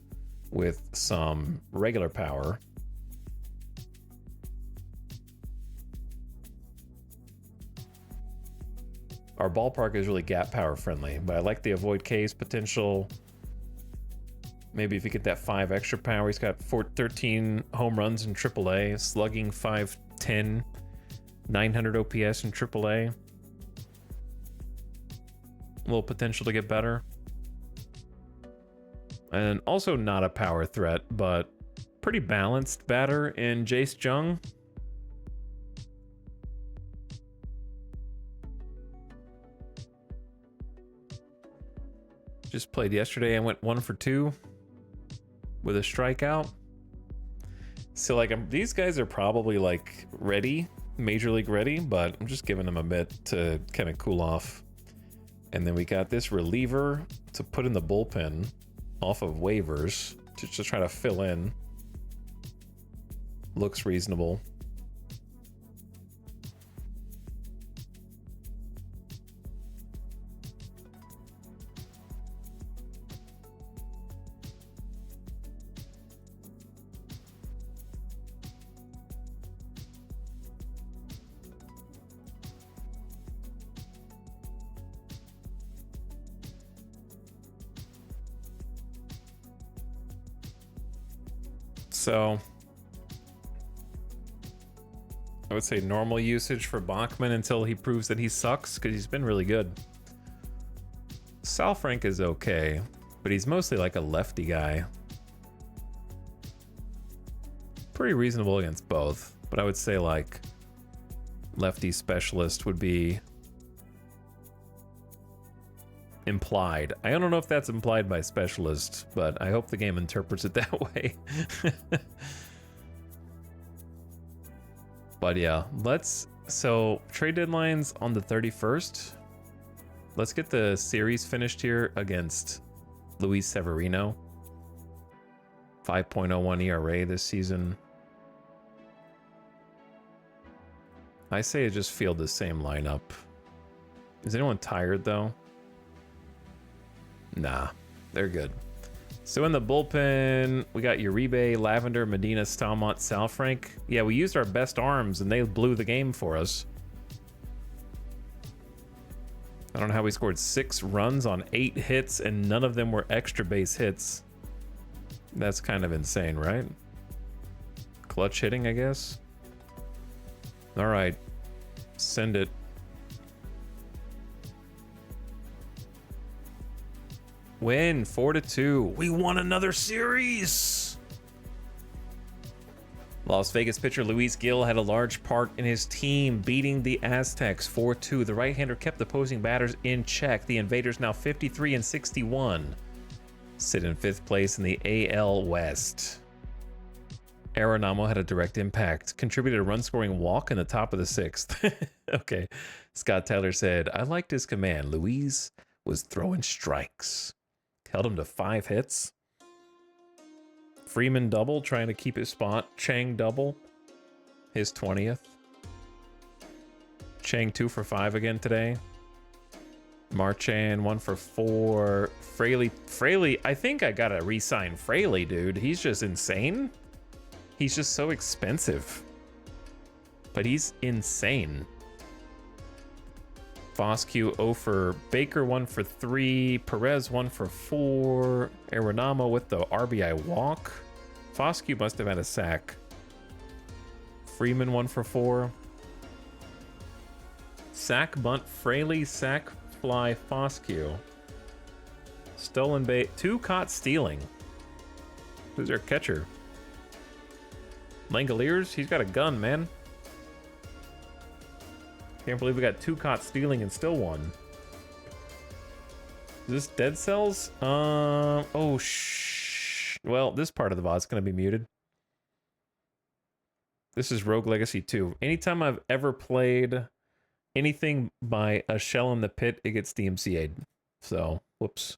with some regular power. Our ballpark is really gap power friendly, but I like the avoid K's potential. Maybe if you get that 5 extra power, he's got 13 home runs in AAA, slugging 510, 900 OPS in AAA. A little potential to get better. And also not a power threat, but pretty balanced batter in Jace Jung. Just played yesterday and went 1 for 2 with a strikeout. So like these guys are probably like ready, major league ready, but I'm just giving them a bit to kind of cool off. And then we got this reliever to put in the bullpen off of waivers to just try to fill in. Looks reasonable. So I would say normal usage for Bachman until he proves that he sucks, because he's been really good. Sal Frank is okay, but he's mostly like a lefty guy. Pretty reasonable against both, but I would say like lefty specialist would be implied. I don't know if that's implied by specialist, but I hope the game interprets it that way. But yeah, so trade deadline's on the 31st. Let's get the series finished here against Luis Severino. 5.01 ERA this season. I say just field the same lineup. Is anyone tired though? Nah, they're good. So in the bullpen, we got Uribe, Lavender, Medina, Stalmont, Salfrank. Yeah, we used our best arms and they blew the game for us. I don't know how we scored 6 runs on 8 hits and none of them were extra base hits. That's kind of insane, right? Clutch hitting, I guess. All right, send it. Win 4-2. We won another series. Las Vegas pitcher Luis Gil had a large part in his team beating the Aztecs 4-2. The right-hander kept the opposing batters in check. The Invaders now 53-61. Sit in 5th place in the AL West. Arenamo had a direct impact. Contributed a run-scoring walk in the top of the 6th. Okay. Scott Taylor said, I liked his command. Luis was throwing strikes. Held him to 5 hits. Freeman double, trying to keep his spot. Chang double, his 20th. Chang 2 for 5 again today. Marchand 1 for 4. Fraley, I think I gotta re-sign Fraley, dude. He's just insane. He's just so expensive. But he's insane. Foscue 0 for Baker 1 for 3. Perez 1 for 4. Arenamo with the RBI walk. Foscue must have had a sack. Freeman 1 for 4. Sack bunt Fraley, sack fly Foscue. Stolen bait, 2 caught stealing. Who's their catcher? Langoliers? He's got a gun, man. Can't believe we got 2 caught stealing and still won. Is this dead cells? Oh, well, this part of the VOD's going to be muted. This is Rogue Legacy 2. Anytime I've ever played anything by a shell in the pit, it gets DMCA'd. So, whoops.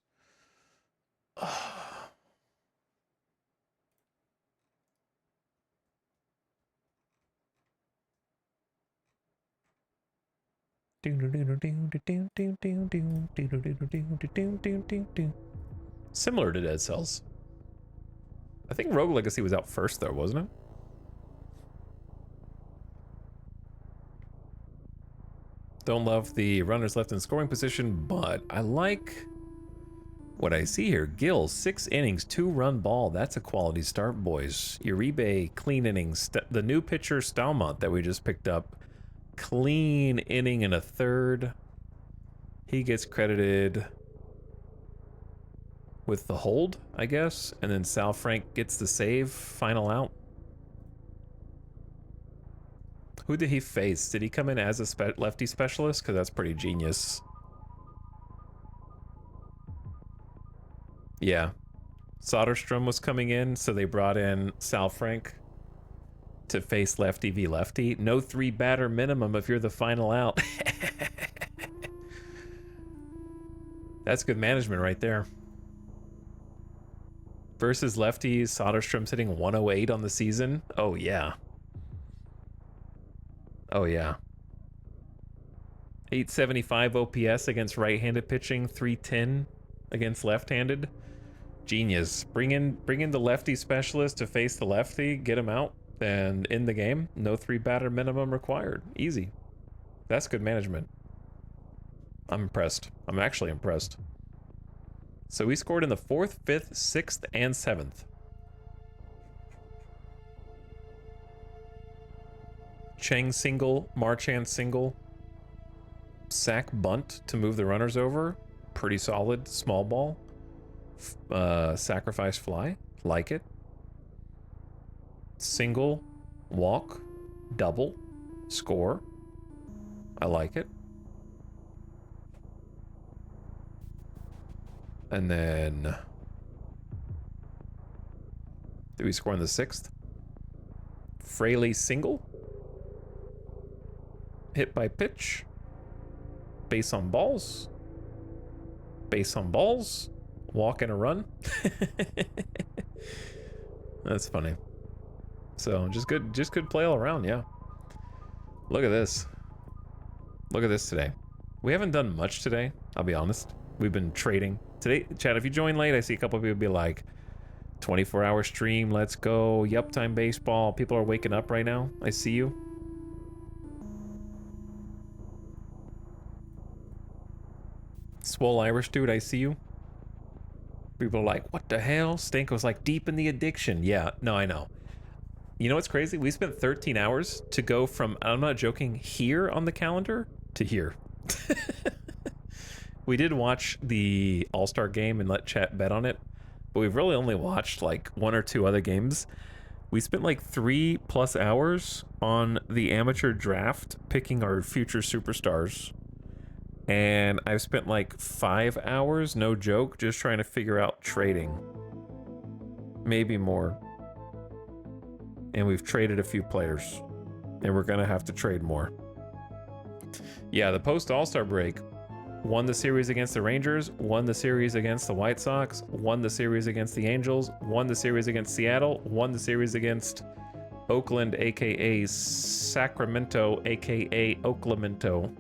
Similar to Dead Cells. I think Rogue Legacy was out first though, wasn't it? Don't love the runners left in scoring position, but I like what I see here. Gill, 6 innings, 2-run ball. That's a quality start, boys. Uribe, clean innings. The new pitcher, Stalmont, that we just picked up. Clean inning and a third. He gets credited with the hold, I guess. And then Sal Frank gets the save, final out. Who did he face? Did he come in as a lefty specialist? Because that's pretty genius. Yeah. Soderstrom was coming in, so they brought in Sal Frank to face lefty v lefty. No 3-batter minimum if you're the final out. That's good management right there. Versus lefties, Soderstrom's hitting 108 on the season. Oh, yeah. Oh, yeah. 875 OPS against right-handed pitching, 310 against left-handed. Genius. Bring in the lefty specialist to face the lefty, get him out, and in the game. No 3-batter minimum required. Easy. That's good management. I'm impressed. I'm actually impressed. So we scored in the 4th, 5th, 6th, and 7th. Cheng single, Marchand single, sack bunt to move the runners over. Pretty solid small ball. Sacrifice fly, like it. Single, walk, double, score. I like it. And then did we score in the 6th? Fraley single. Hit by pitch. Base on balls. Base on balls. Walk and a run. That's funny. So just good play all around, yeah. Look at this. Look at this today. We haven't done much today, I'll be honest. We've been trading. Today, Chad, if you join late, I see a couple of people be like, 24-hour stream, let's go. Yup time baseball. People are waking up right now. I see you. Swole Irish dude, I see you. People are like, what the hell? Stanko's like deep in the addiction. Yeah, no, I know. You know what's crazy? We spent 13 hours to go from, I'm not joking, here on the calendar to here. We did watch the All-Star game and let chat bet on it, but we've really only watched like 1 or 2 other games. We spent like 3+ hours on the amateur draft picking our future superstars. And I've spent like 5 hours, no joke, just trying to figure out trading. Maybe more. And we've traded a few players. And we're gonna have to trade more. Yeah, the post-All-Star break won the series against the Rangers, won the series against the White Sox, won the series against the Angels, won the series against Seattle, won the series against Oakland, aka Sacramento, aka Oaklamento.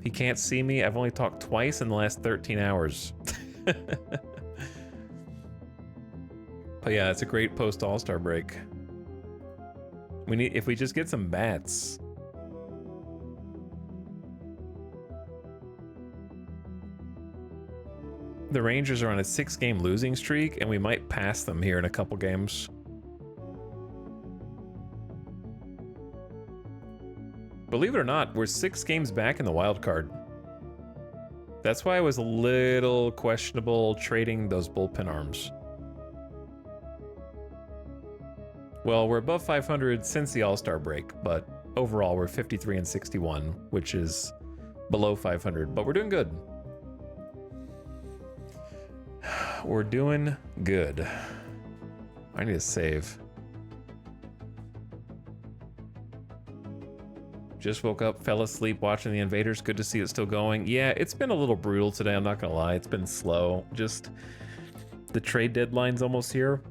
He can't see me. I've only talked twice in the last 13 hours. But yeah, it's a great post All-Star break. If we just get some bats. The Rangers are on a 6-game losing streak, and we might pass them here in a couple games. Believe it or not, we're 6 games back in the wild card. That's why I was a little questionable trading those bullpen arms. Well, we're above 500 since the All-Star break, but overall we're 53 and 61, which is below 500, but we're doing good. We're doing good. I need to save. Just woke up, fell asleep watching the Invaders. Good to see it still going. Yeah, it's been a little brutal today, I'm not gonna lie. It's been slow. Just the trade deadline's almost here.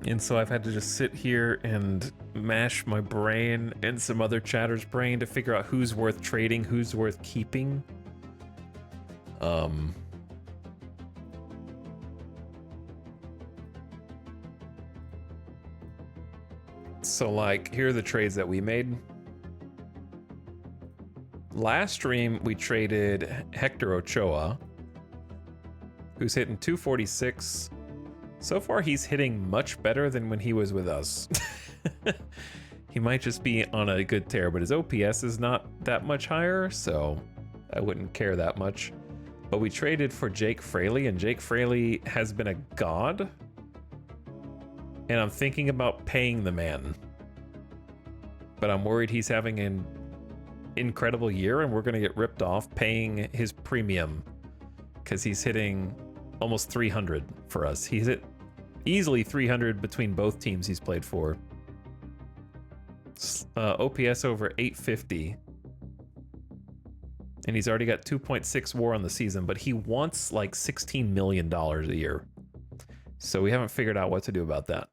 And so I've had to just sit here and mash my brain and some other chatter's brain to figure out who's worth trading, who's worth keeping. So like, here are the trades that we made. Last stream, we traded Hector Ochoa, who's hitting 246. So far, he's hitting much better than when he was with us. He might just be on a good tear, but his OPS is not that much higher, so I wouldn't care that much. But we traded for Jake Fraley, and Jake Fraley has been a god. And I'm thinking about paying the man. But I'm worried he's having an incredible year, and we're going to get ripped off paying his premium. Because he's hitting almost 300 for us. He's hit easily 300 between both teams he's played for. OPS over 850. And he's already got 2.6 WAR on the season, but he wants like $16 million a year. So we haven't figured out what to do about that.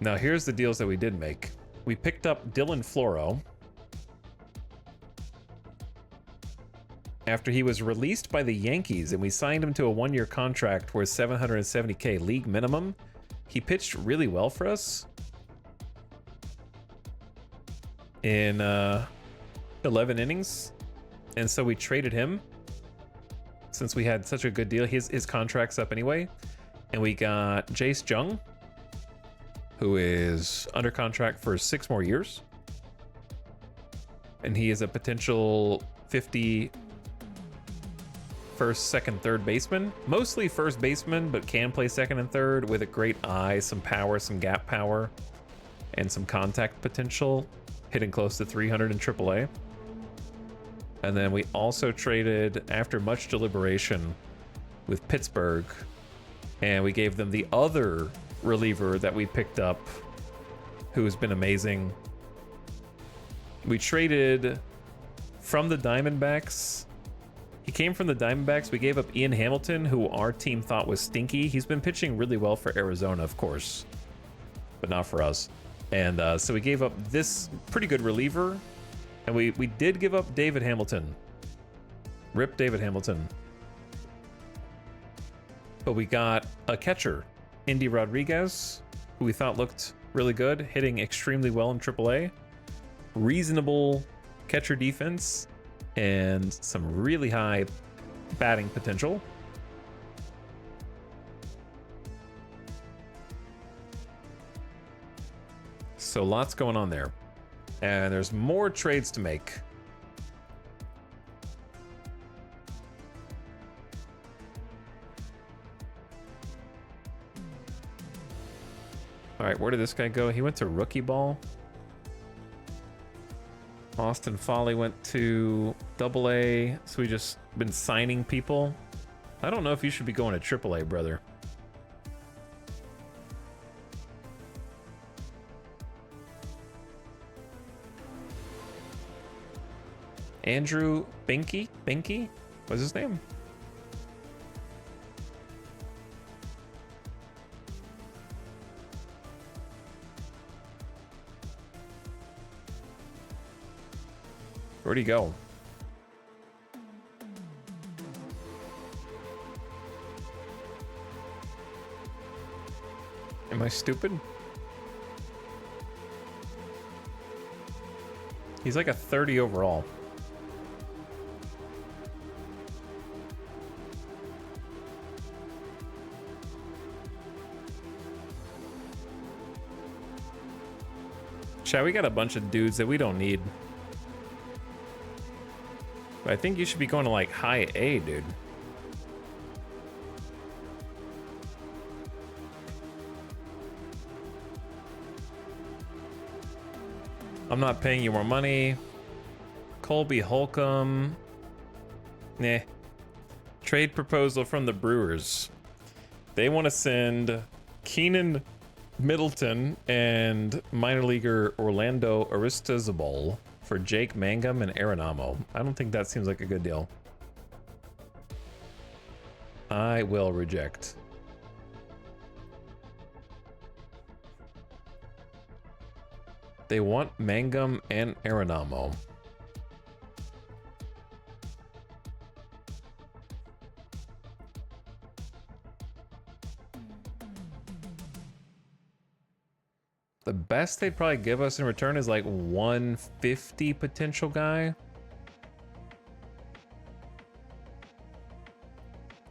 Now here's the deals that we did make. We picked up Dylan Floro after he was released by the Yankees, and we signed him to a one-year contract worth $770K league minimum. He pitched really well for us in 11 innings, and so we traded him since we had such a good deal. His contract's up anyway, and we got Jace Jung, who is under contract for 6 more years, and he is a potential 50 first, second, third baseman. Mostly first baseman, but can play second and third with a great eye, some power, some gap power, and some contact potential, hitting close to 300 in AAA. And then we also traded, after much deliberation, with Pittsburgh, and we gave them the other reliever that we picked up, who has been amazing. We traded from the Diamondbacks. He came from the Diamondbacks. We gave up Ian Hamilton, who our team thought was stinky. He's been pitching really well for Arizona, of course, but not for us. And so we gave up this pretty good reliever, and we did give up David Hamilton. Rip David Hamilton. But we got a catcher, Indy Rodriguez, who we thought looked really good, hitting extremely well in AAA. Reasonable catcher defense and some really high batting potential. So lots going on there. And there's more trades to make. All right, where did this guy go? He went to rookie ball. Austin Foley went to AA, so we just been signing people. I don't know if you should be going to AAA, brother. Andrew Binky? What's his name? Where'd he go? Am I stupid? He's like a 30 overall. Chat, we got a bunch of dudes that we don't need. But I think you should be going to like high A, dude. I'm not paying you more money. Colby Holcomb. Nah. Trade proposal from the Brewers. They want to send Keenan Middleton and minor leaguer Orlando Aristizabal for Jake Mangum and Arenamo. I don't think that seems like a good deal. I will reject. They want Mangum and Arenamo. The best they'd probably give us in return is like 150 potential guy.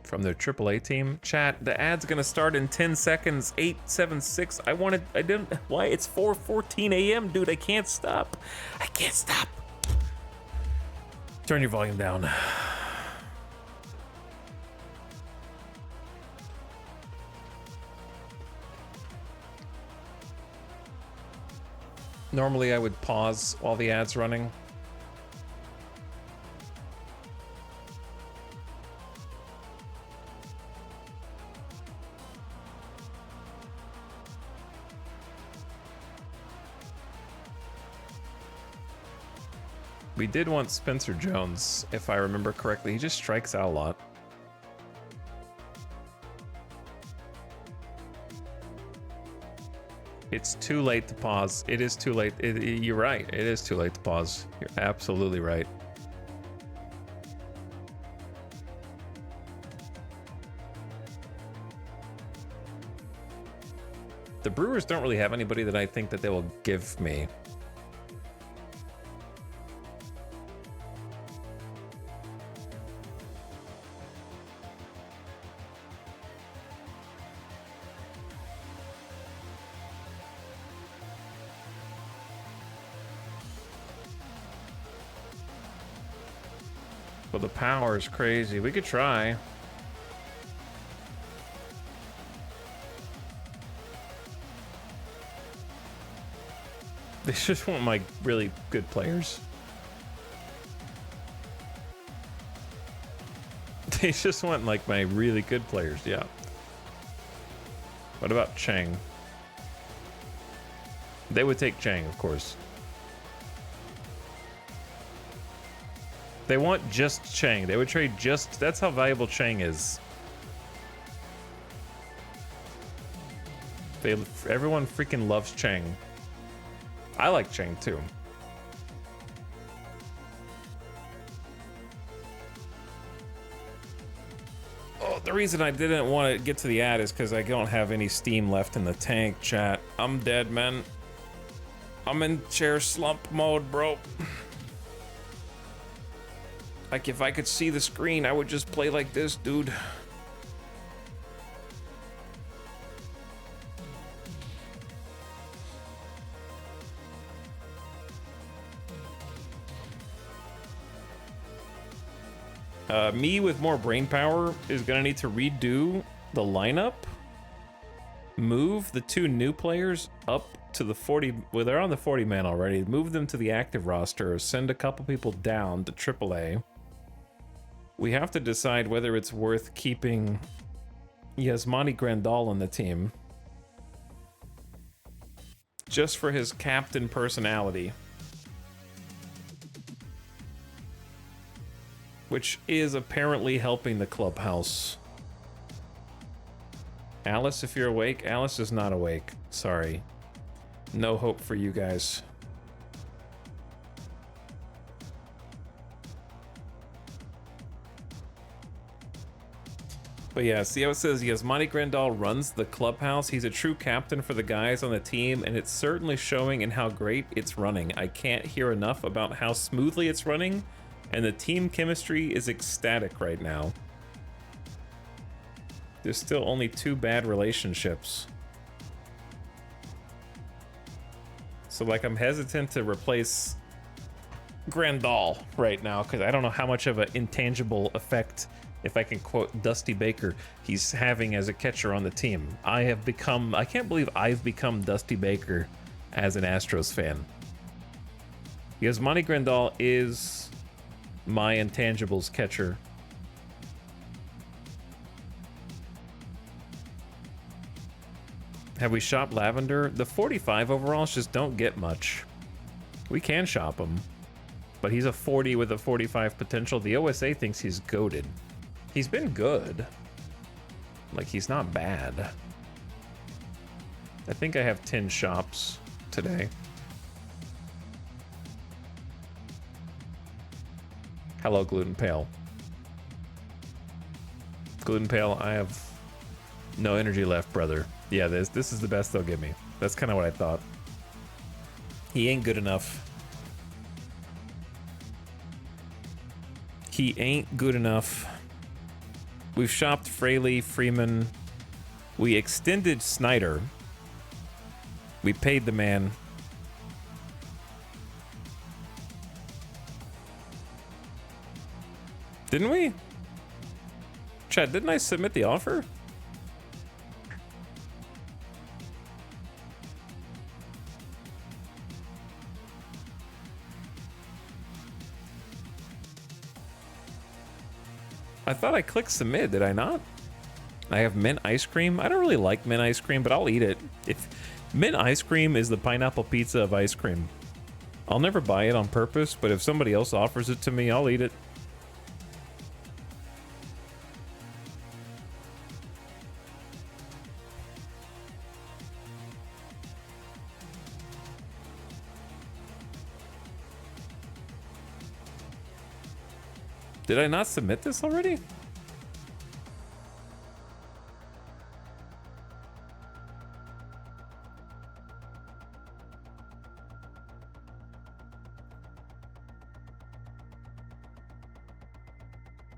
From their AAA team. Chat, the ad's gonna start in 10 seconds. 876. I didn't. Why? It's 4:14 a.m., dude. I can't stop. I can't stop. Turn your volume down. Normally I would pause while the ad's running. We did want Spencer Jones, if I remember correctly. He just strikes out a lot. It's too late to pause. It is too late. You're right. It is too late to pause. You're absolutely right. The Brewers don't really have anybody that I think that they will give me. Well, the power is crazy. We could try. They just want my really good players. They just want like my really good players, yeah. What about Chang? They would take Chang, of course. They want just Chang. They would trade just... That's how valuable Chang is. Everyone freaking loves Chang. I like Chang too. Oh, the reason I didn't want to get to the ad is because I don't have any steam left in the tank, chat. I'm dead, man. I'm in chair slump mode, bro. Like, if I could see the screen, I would just play like this, dude. Me with more brain power is gonna need to redo the lineup, move the two new players up to the 40, well, they're on the 40 man already, move them to the active roster, send a couple people down to AAA. We have to decide whether it's worth keeping Yasmani Grandal on the team just for his captain personality, which is apparently helping the clubhouse. Alice, if you're awake. Alice is not awake. Sorry. No hope for you guys. But yeah, see how it says Yasmani Grandal runs the clubhouse. He's a true captain for the guys on the team, and it's certainly showing in how great it's running. I can't hear enough about how smoothly it's running, and the team chemistry is ecstatic right now. There's still only 2 bad relationships. So like, I'm hesitant to replace Grandal right now, because I don't know how much of an intangible effect, if I can quote Dusty Baker, he's having as a catcher on the team. I can't believe I've become Dusty Baker as an Astros fan. Yasmani Grandal is my intangibles catcher. Have we shopped Lavender? The 45 overalls just don't get much. We can shop him, but he's a 40 with a 45 potential. The OSA thinks he's goated. He's been good. Like, he's not bad. I think I have 10 shops today. Hello, Gluten Pale. Gluten Pale, I have no energy left, brother. Yeah, this is the best they'll give me. That's kind of what I thought. He ain't good enough. He ain't good enough. We've shopped Fraley, Freeman. We extended Snyder. We paid the man. Didn't we? Chad, didn't I submit the offer? I thought I clicked submit, did I not? I have mint ice cream. I don't really like mint ice cream, but I'll eat it. If mint ice cream is the pineapple pizza of ice cream. I'll never buy it on purpose, but if somebody else offers it to me, I'll eat it. Did I not submit this already?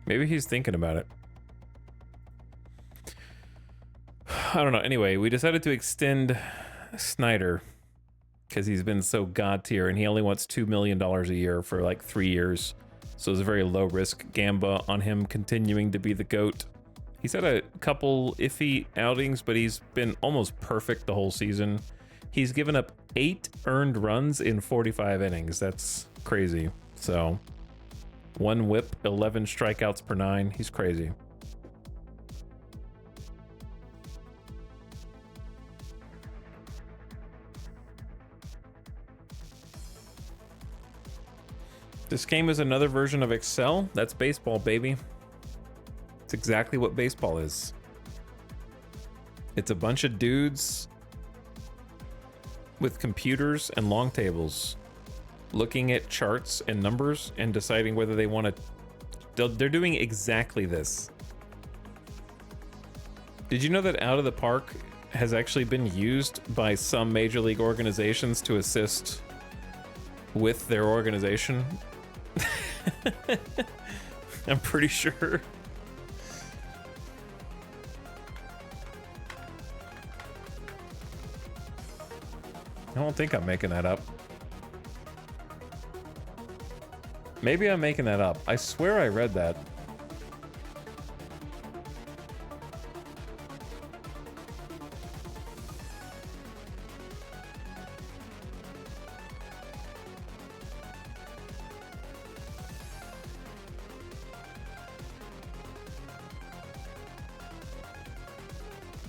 Maybe he's thinking about it. I don't know. Anyway, we decided to extend Snyder because he's been so god tier and he only wants $2 million a year for like 3 years. So it's a very low risk gamba on him continuing to be the GOAT. He's had a couple iffy outings, but he's been almost perfect the whole season. He's given up 8 earned runs in 45 innings. That's crazy. So 1 whip, 11 strikeouts per 9. He's crazy. This game is another version of Excel. That's baseball, baby. It's exactly what baseball is. It's a bunch of dudes with computers and long tables looking at charts and numbers and deciding whether they want to... They're doing exactly this. Did you know that Out of the Park has actually been used by some major league organizations to assist with their organization? I'm pretty sure. I don't think I'm making that up. Maybe I'm making that up. I swear I read that.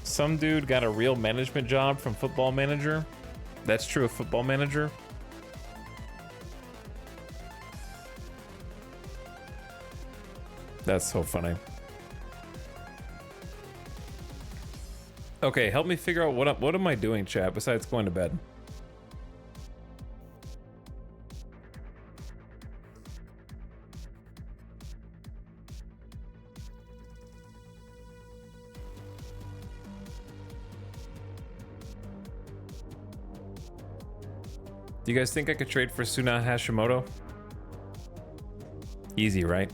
Some dude got a real management job from Football Manager. That's true of Football Manager. That's so funny. Okay, help me figure out what am I doing, chat, besides going to bed? Do you guys think I could trade for Suna Hashimoto? Easy, right?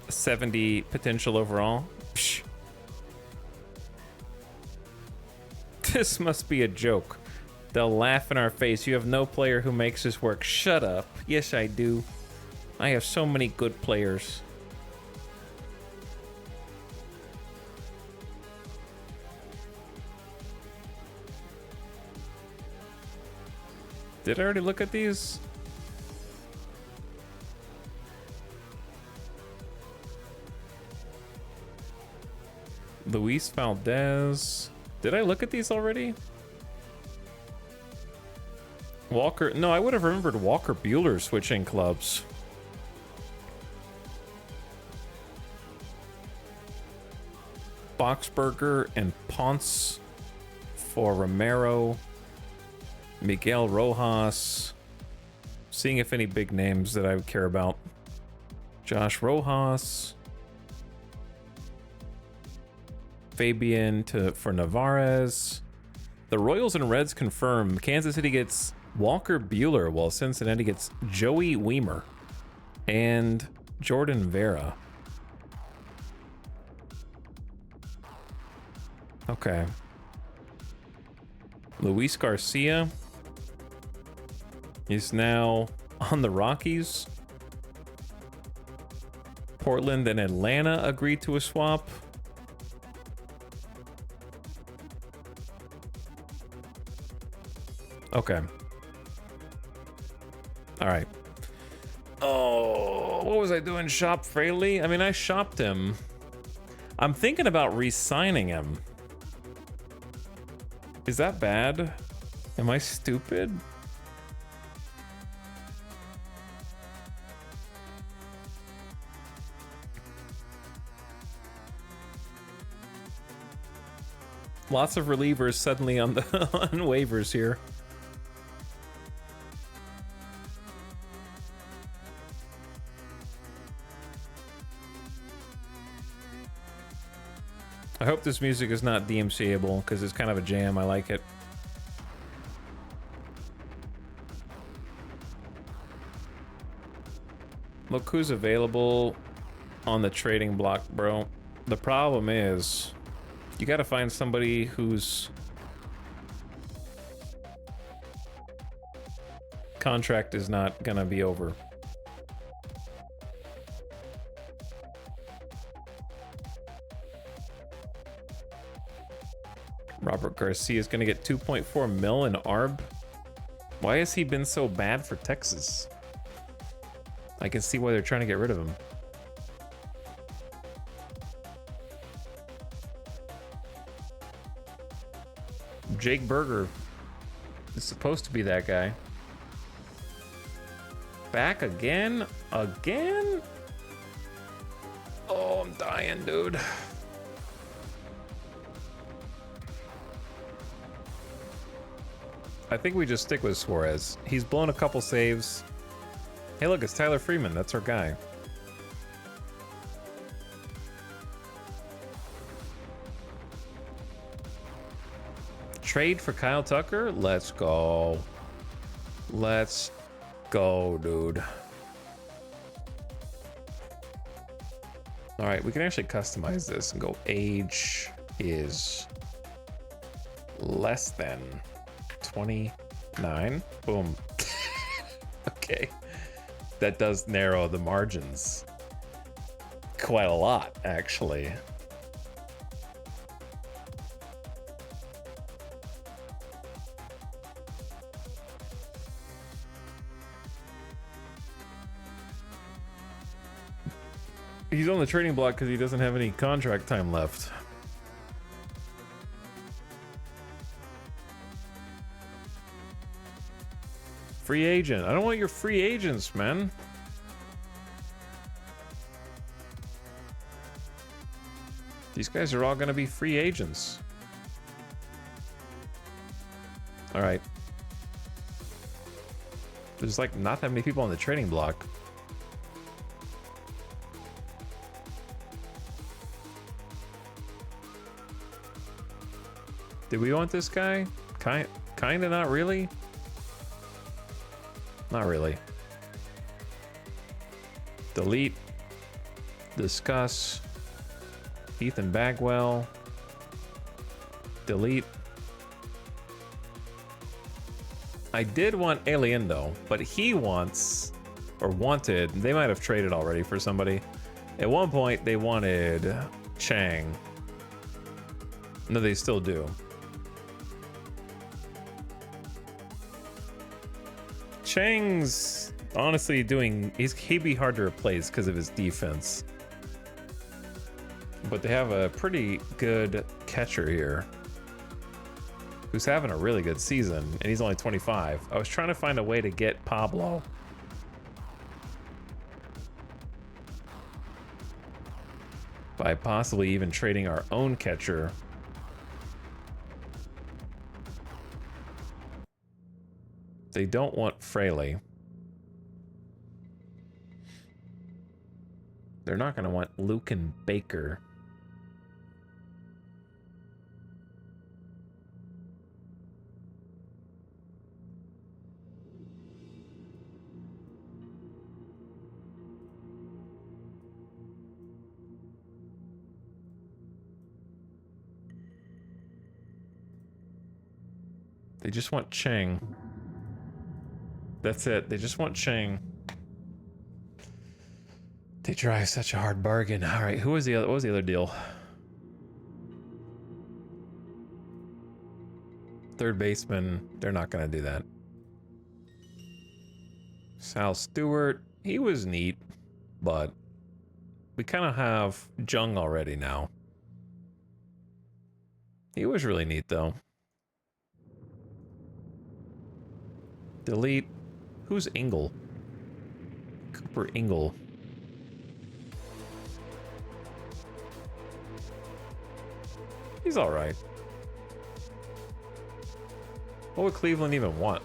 $70 potential overall. Psh. This must be a joke. They'll laugh in our face. You have no player who makes this work. Shut up. Yes, I do. I have so many good players. Did I already look at these? Luis Valdez. Did I look at these already? Walker. No, I would have remembered Walker Bueller switching clubs. Boxberger and Ponce for Romero. Miguel Rojas. Seeing if any big names that I would care about. Josh Rojas. Fabian for Navarez. The Royals and Reds confirm Kansas City gets Walker Bueller while Cincinnati gets Joey Weimer and Jordan Vera. Okay. Luis Garcia is now on the Rockies. Portland and Atlanta agreed to a swap. Okay. All right. Oh, what was I doing? Shop Fraley? I mean, I shopped him. I'm thinking about re-signing him. Is that bad? Am I stupid? Lots of relievers suddenly on the on waivers here. I hope this music is not DMCable because it's kind of a jam. I like it. Look who's available on the trading block, bro. The problem is you got to find somebody whose contract is not going to be over. Robert Garcia is going to get 2.4 mil in ARB. Why has he been so bad for Texas? I can see why they're trying to get rid of him. Jake Berger is supposed to be that guy. Back again? Again? Oh, I'm dying, dude. I think we just stick with Suarez. He's blown a couple saves. Hey, look, it's Tyler Freeman. That's our guy. Trade for Kyle Tucker? Let's go. Let's go, dude. All right, we can actually customize this and go age is less than 29. Boom. Okay. That does narrow the margins quite a lot, actually. He's on the trading block because he doesn't have any contract time left. Free agent. I don't want your free agents, man. These guys are all going to be free agents. All right. There's like not that many people on the trading block. Did we want this guy? Kinda, not really. Not really. Delete. Discuss. Ethan Bagwell. Delete. I did want Alien though, but he wants, or wanted, they might have traded already for somebody. At one point they wanted Chang. No, they still do. Chang's honestly doing, he'd be hard to replace because of his defense. But they have a pretty good catcher here who's having a really good season, and he's only 25. I was trying to find a way to get Pablo. By possibly even trading our own catcher. They don't want Fraley. They're not going to want Luke and Baker. They just want Chang. That's it. They just want Chang. They drive such a hard bargain. All right, who was the other? What was the other deal? Third baseman. They're not gonna do that. Sal Stewart. He was neat, but we kind of have Jung already now. He was really neat though. Delete. Who's Engel? Cooper Engel. He's all right. What would Cleveland even want?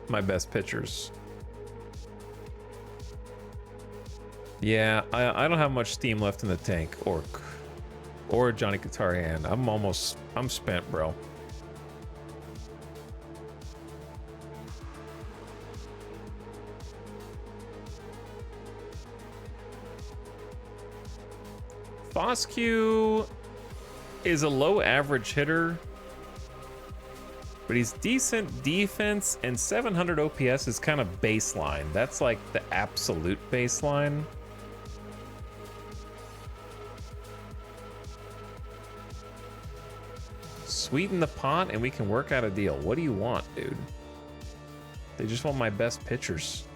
My best pitchers. Yeah, I don't have much steam left in the tank, or Johnny Guitar Hand. I'm spent, bro. Foscue is a low average hitter, but he's decent defense, and 700 OPS is kind of baseline. That's like the absolute baseline. Sweeten the pot and we can work out a deal. What do you want, dude? They just want my best pitchers.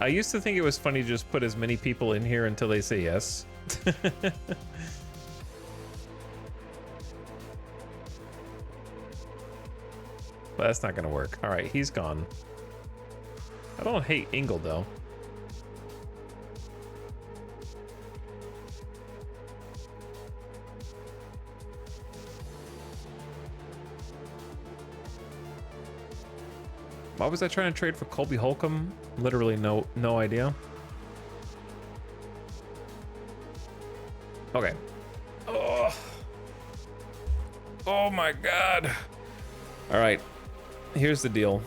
I used to think it was funny to just put as many people in here until they say yes. But that's not gonna work. All right, he's gone. I don't hate Engel though. Why was I trying to trade for Colby Holcomb? Literally no idea. Okay. Oh my god. All right. Here's the deal.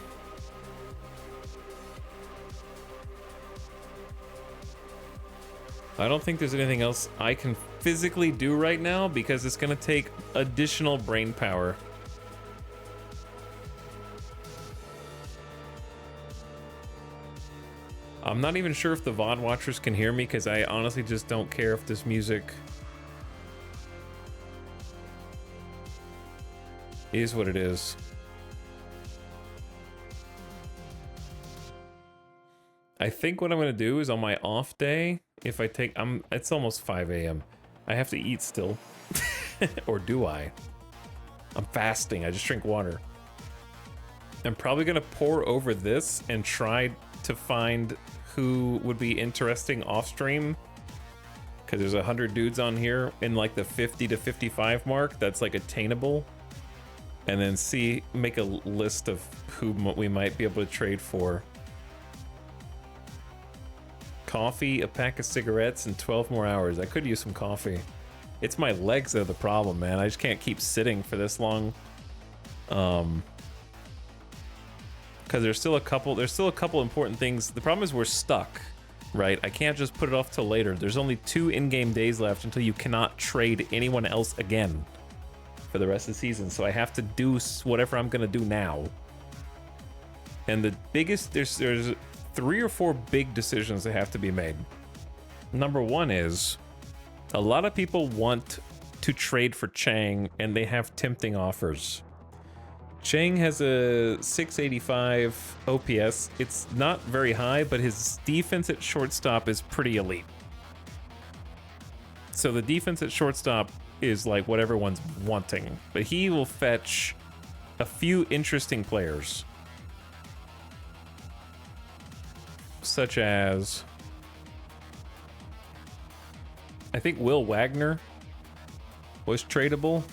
I don't think there's anything else I can physically do right now because it's going to take additional brain power. I'm not even sure if the VOD watchers can hear me because I honestly just don't care if this music is what it is. I think what I'm going to do is on my off day, if I take, it's almost 5 a.m. I have to eat still. Or do I? I'm fasting. I just drink water. I'm probably going to pour over this and try to find who would be interesting off stream, because there's 100 dudes on here in like the 50 to 55 mark that's like attainable, and then make a list of who we might be able to trade for. Coffee, a pack of cigarettes, and 12 more hours. I could use some coffee. It's my legs that are the problem, man. I just can't keep sitting for this long. Because there's still a couple important things. The problem is we're stuck, right? I can't just put it off till later. There's only 2 in-game days left until you cannot trade anyone else again for the rest of the season. So I have to do whatever I'm gonna do now. And the biggest, there's 3 or 4 big decisions that have to be made. Number 1 is a lot of people want to trade for Chang and they have tempting offers. Chang has a 685 OPS. It's not very high, but his defense at shortstop is pretty elite. So the defense at shortstop is like what everyone's wanting, but he will fetch a few interesting players, such as I think Will Wagner was tradable.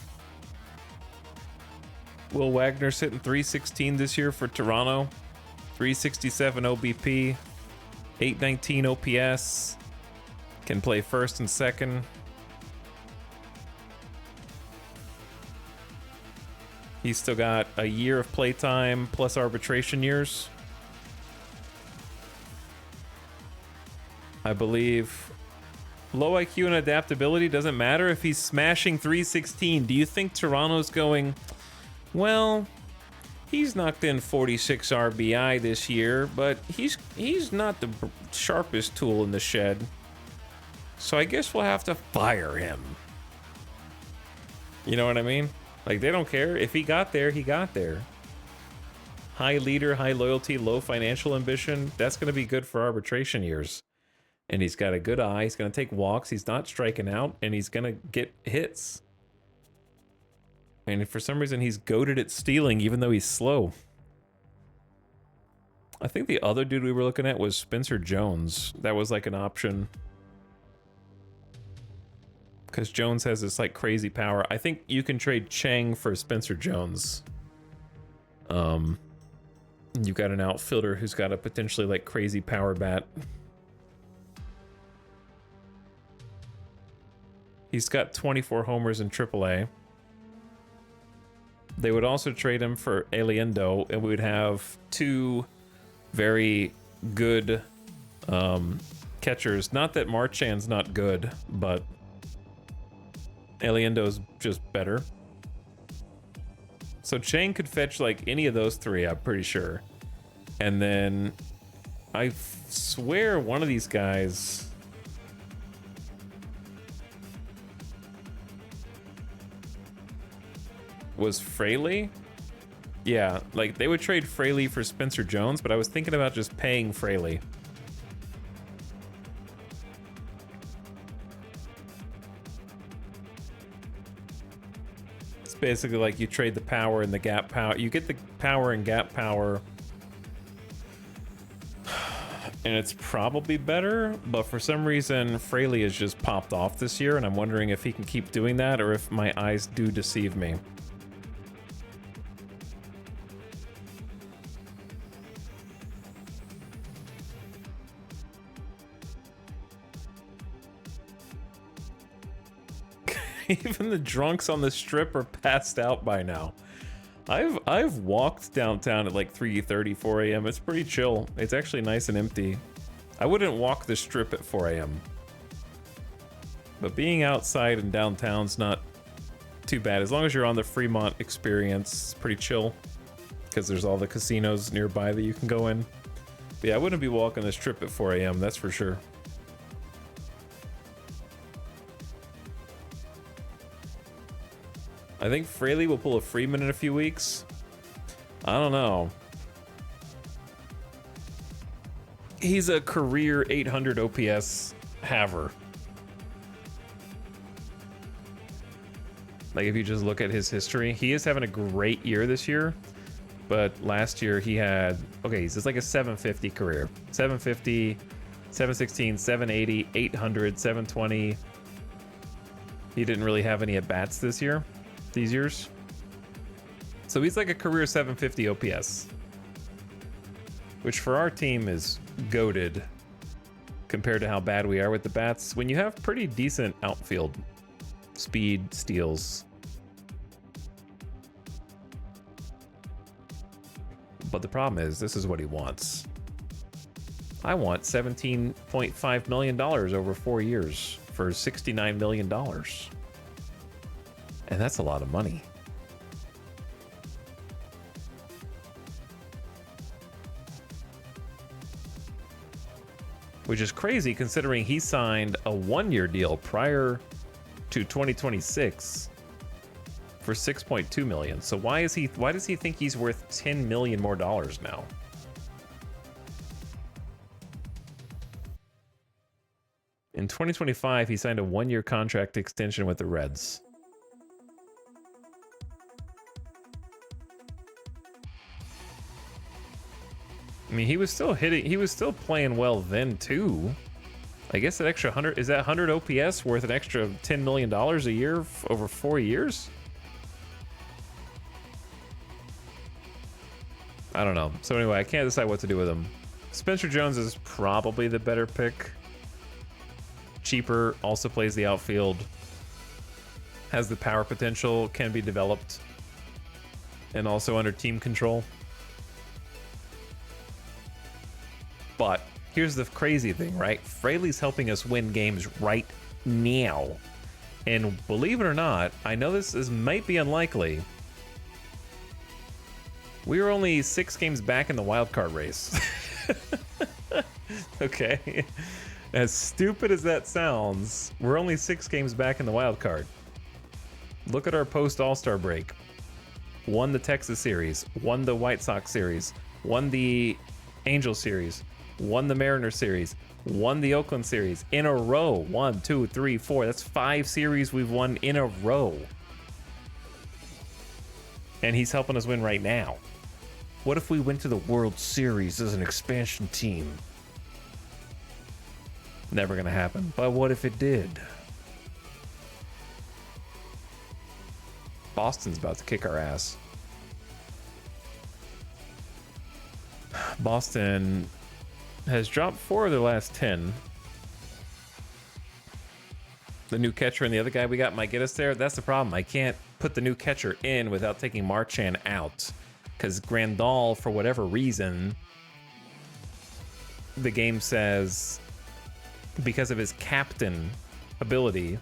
Will Wagner's hitting 316 this year for Toronto, 367 OBP, 819 OPS, can play first and second. He's still got a year of playtime plus arbitration years. I believe low IQ and adaptability doesn't matter if he's smashing 316. Do you think Toronto's going, well, he's knocked in 46 RBI this year, but he's not the sharpest tool in the shed. So I guess we'll have to fire him. You know what I mean? Like, they don't care. If he got there, he got there. High leader, high loyalty, low financial ambition. That's going to be good for arbitration years. And he's got a good eye. He's going to take walks. He's not striking out. And he's going to get hits. And for some reason, he's goated at stealing, even though he's slow. I think the other dude we were looking at was Spencer Jones. That was like an option. Because Jones has this like crazy power. I think you can trade Chang for Spencer Jones. You've got an outfielder who's got a potentially like crazy power bat. He's got 24 homers in AAA. They would also trade him for Aliendo, and we would have two very good catchers. Not that Marchand's not good, but Aliendo's just better. So Chang could fetch like any of those three, I'm pretty sure. And then I swear one of these guys was Fraley. Yeah, like they would trade Fraley for Spencer Jones, but I was thinking about just paying Fraley. It's basically like you trade the power and the gap power. You get the power and gap power, and it's probably better, but for some reason Fraley has just popped off this year, and I'm wondering if he can keep doing that or if my eyes do deceive me. Even the drunks on the strip are passed out by now. I've walked downtown at like 3:30, 4 a.m. It's pretty chill. It's actually nice and empty. I wouldn't walk the strip at 4 a.m. But being outside in downtown's not too bad. As long as you're on the Fremont experience, it's pretty chill. Because there's all the casinos nearby that you can go in. But yeah, I wouldn't be walking the strip at 4 a.m., that's for sure. I think Fraley will pull a Freeman in a few weeks. I don't know. He's a career 800 OPS haver. Like if you just look at his history, he is having a great year this year. But last year he had, okay, he's just like a 750 career. 750, 716, 780, 800, 720. He didn't really have any at-bats this year. These years. So he's like a career 750 OPS, which for our team is goated compared to how bad we are with the bats. When you have pretty decent outfield speed, steals. But the problem is, this is what he wants. I want $17.5 million over 4 years for $69 million. And that's a lot of money. Which is crazy considering he signed a 1-year deal prior to 2026 for 6.2 million. So why does he think he's worth 10 million more dollars now? In 2025, he signed a 1-year contract extension with the Reds. I mean, he was still playing well then too. I guess that extra 100, is that 100 OPS worth an extra $10 million a year over 4 years? I don't know. So anyway, I can't decide what to do with him. Spencer Jones is probably the better pick. Cheaper, also plays the outfield. Has the power potential, can be developed. And also under team control. But here's the crazy thing, right? Fraley's helping us win games right now. And believe it or not, I know this might be unlikely. We were only 6 games back in the wild card race. Okay. As stupid as that sounds, we're only 6 games back in the wild card. Look at our post All-Star break. Won the Texas series, won the White Sox series, won the Angels series, won the Mariners series, won the Oakland series in a row. 1, 2, 3, 4. That's 5 series we've won in a row. And he's helping us win right now. What if we went to the World Series as an expansion team? Never gonna happen. But what if it did? Boston's about to kick our ass. Boston has dropped 4 of their last 10. The new catcher and the other guy we got might get us there. That's the problem. I can't put the new catcher in without taking Marchand out. Because Grandal, for whatever reason, the game says, because of his captain ability,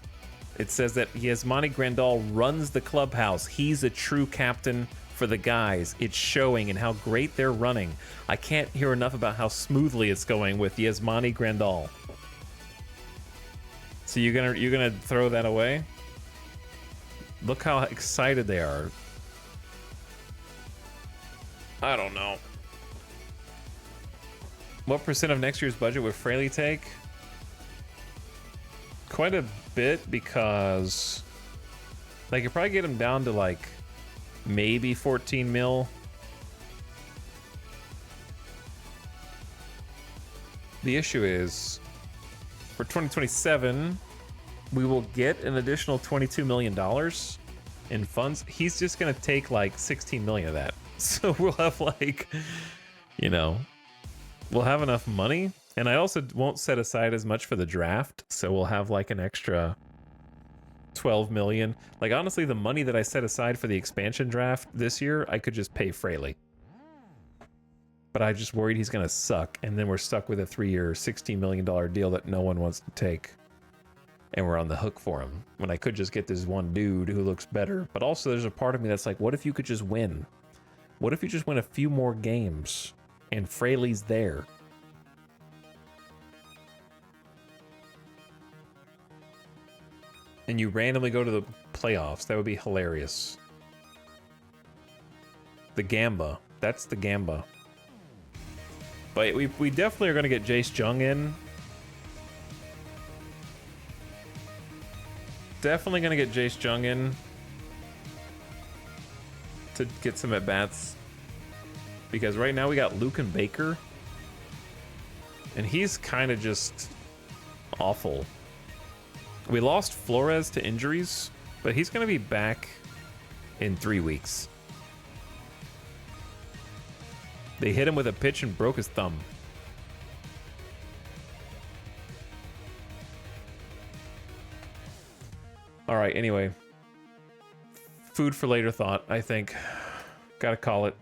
it says that Yasmani Grandal runs the clubhouse. He's a true captain for the guys. It's showing in how great they're running. I can't hear enough about how smoothly it's going with Yasmani Grandal. So you're gonna throw that away? Look how excited they are. I don't know. What % of next year's budget would Fraley take? Quite a bit, because I could probably get him down to like maybe 14 mil. The issue is for 2027, we will get an additional $22 million in funds. He's just going to take like 16 million of that. So we'll have like, you know, we'll have enough money. And I also won't set aside as much for the draft. So we'll have like an extra 12 million. Like, honestly, the money that I set aside for the expansion draft this year, I could just pay Fraley. But I just worried he's going to suck. And then we're stuck with a 3-year, $16 million deal that no one wants to take. And we're on the hook for him. When I could just get this one dude who looks better. But also there's a part of me that's like, what if you could just win? What if you just win a few more games and Fraley's there? And you randomly go to the playoffs. That would be hilarious. The Gamba. That's the Gamba. But we definitely are going to get Jace Jung in. Definitely going to get Jace Jung in to get some at-bats. Because right now we got Luke and Baker. And he's kind of just awful. We lost Flores to injuries, but he's going to be back in 3 weeks. They hit him with a pitch and broke his thumb. All right, anyway. Food for later thought, I think. Gotta call it.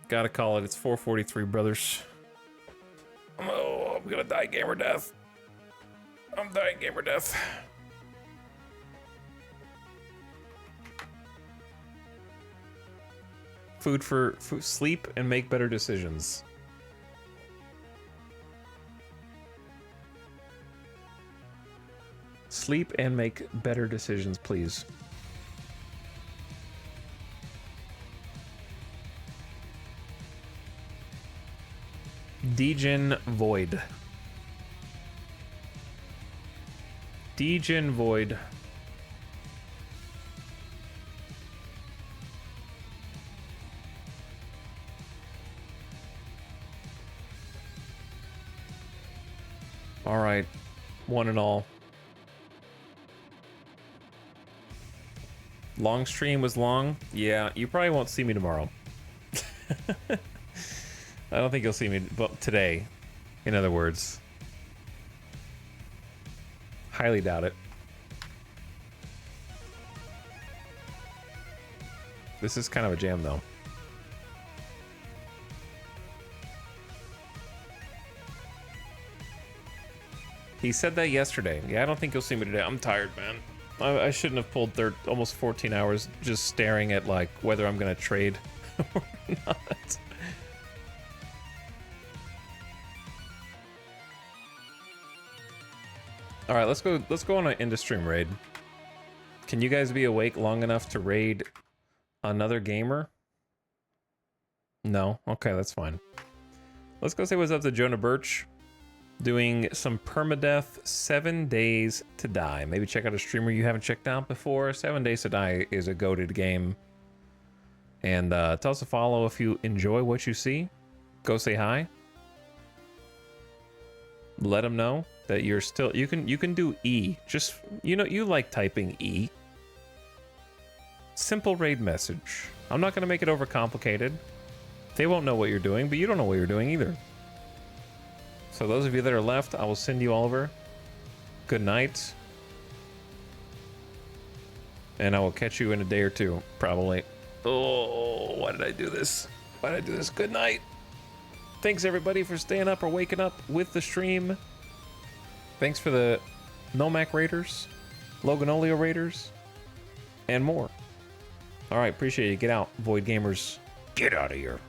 Gotta call it. It's 4:43, brothers. Oh, I'm gonna die gamer death. I'm dying gamer death. Food for sleep and make better decisions. sleep and make better decisions, please. Degen Void. Degen Void. All right, one and all. Long stream was long. Yeah, you probably won't see me tomorrow. I don't think you'll see me today, in other words. Highly doubt it. This is kind of a jam, though. He said that yesterday. Yeah, I don't think you'll see me today. I'm tired, man. I shouldn't have pulled almost 14 hours just staring at, like, whether I'm going to trade or not. All right, let's go on an end-of-stream raid. Can you guys be awake long enough to raid another gamer? No? Okay, that's fine. Let's go say what's up to Jonah Birch. Doing some permadeath, 7 Days to Die. Maybe check out a streamer you haven't checked out before. 7 Days to Die is a goated game. And tell us to follow if you enjoy what you see. Go say hi. Let them know that you're still... You can do E. Just, you know, you like typing E. Simple raid message. I'm not going to make it overcomplicated. They won't know what you're doing, but you don't know what you're doing either. So those of you that are left, I will send you all over. Good night. And I will catch you in a day or two, probably. Oh, why did I do this? Why did I do this? Good night. Thanks, everybody, for staying up or waking up with the stream. Thanks for the Nomac Raiders, Loganolio Raiders, and more. All right, appreciate it. Get out, Void Gamers. Get out of here.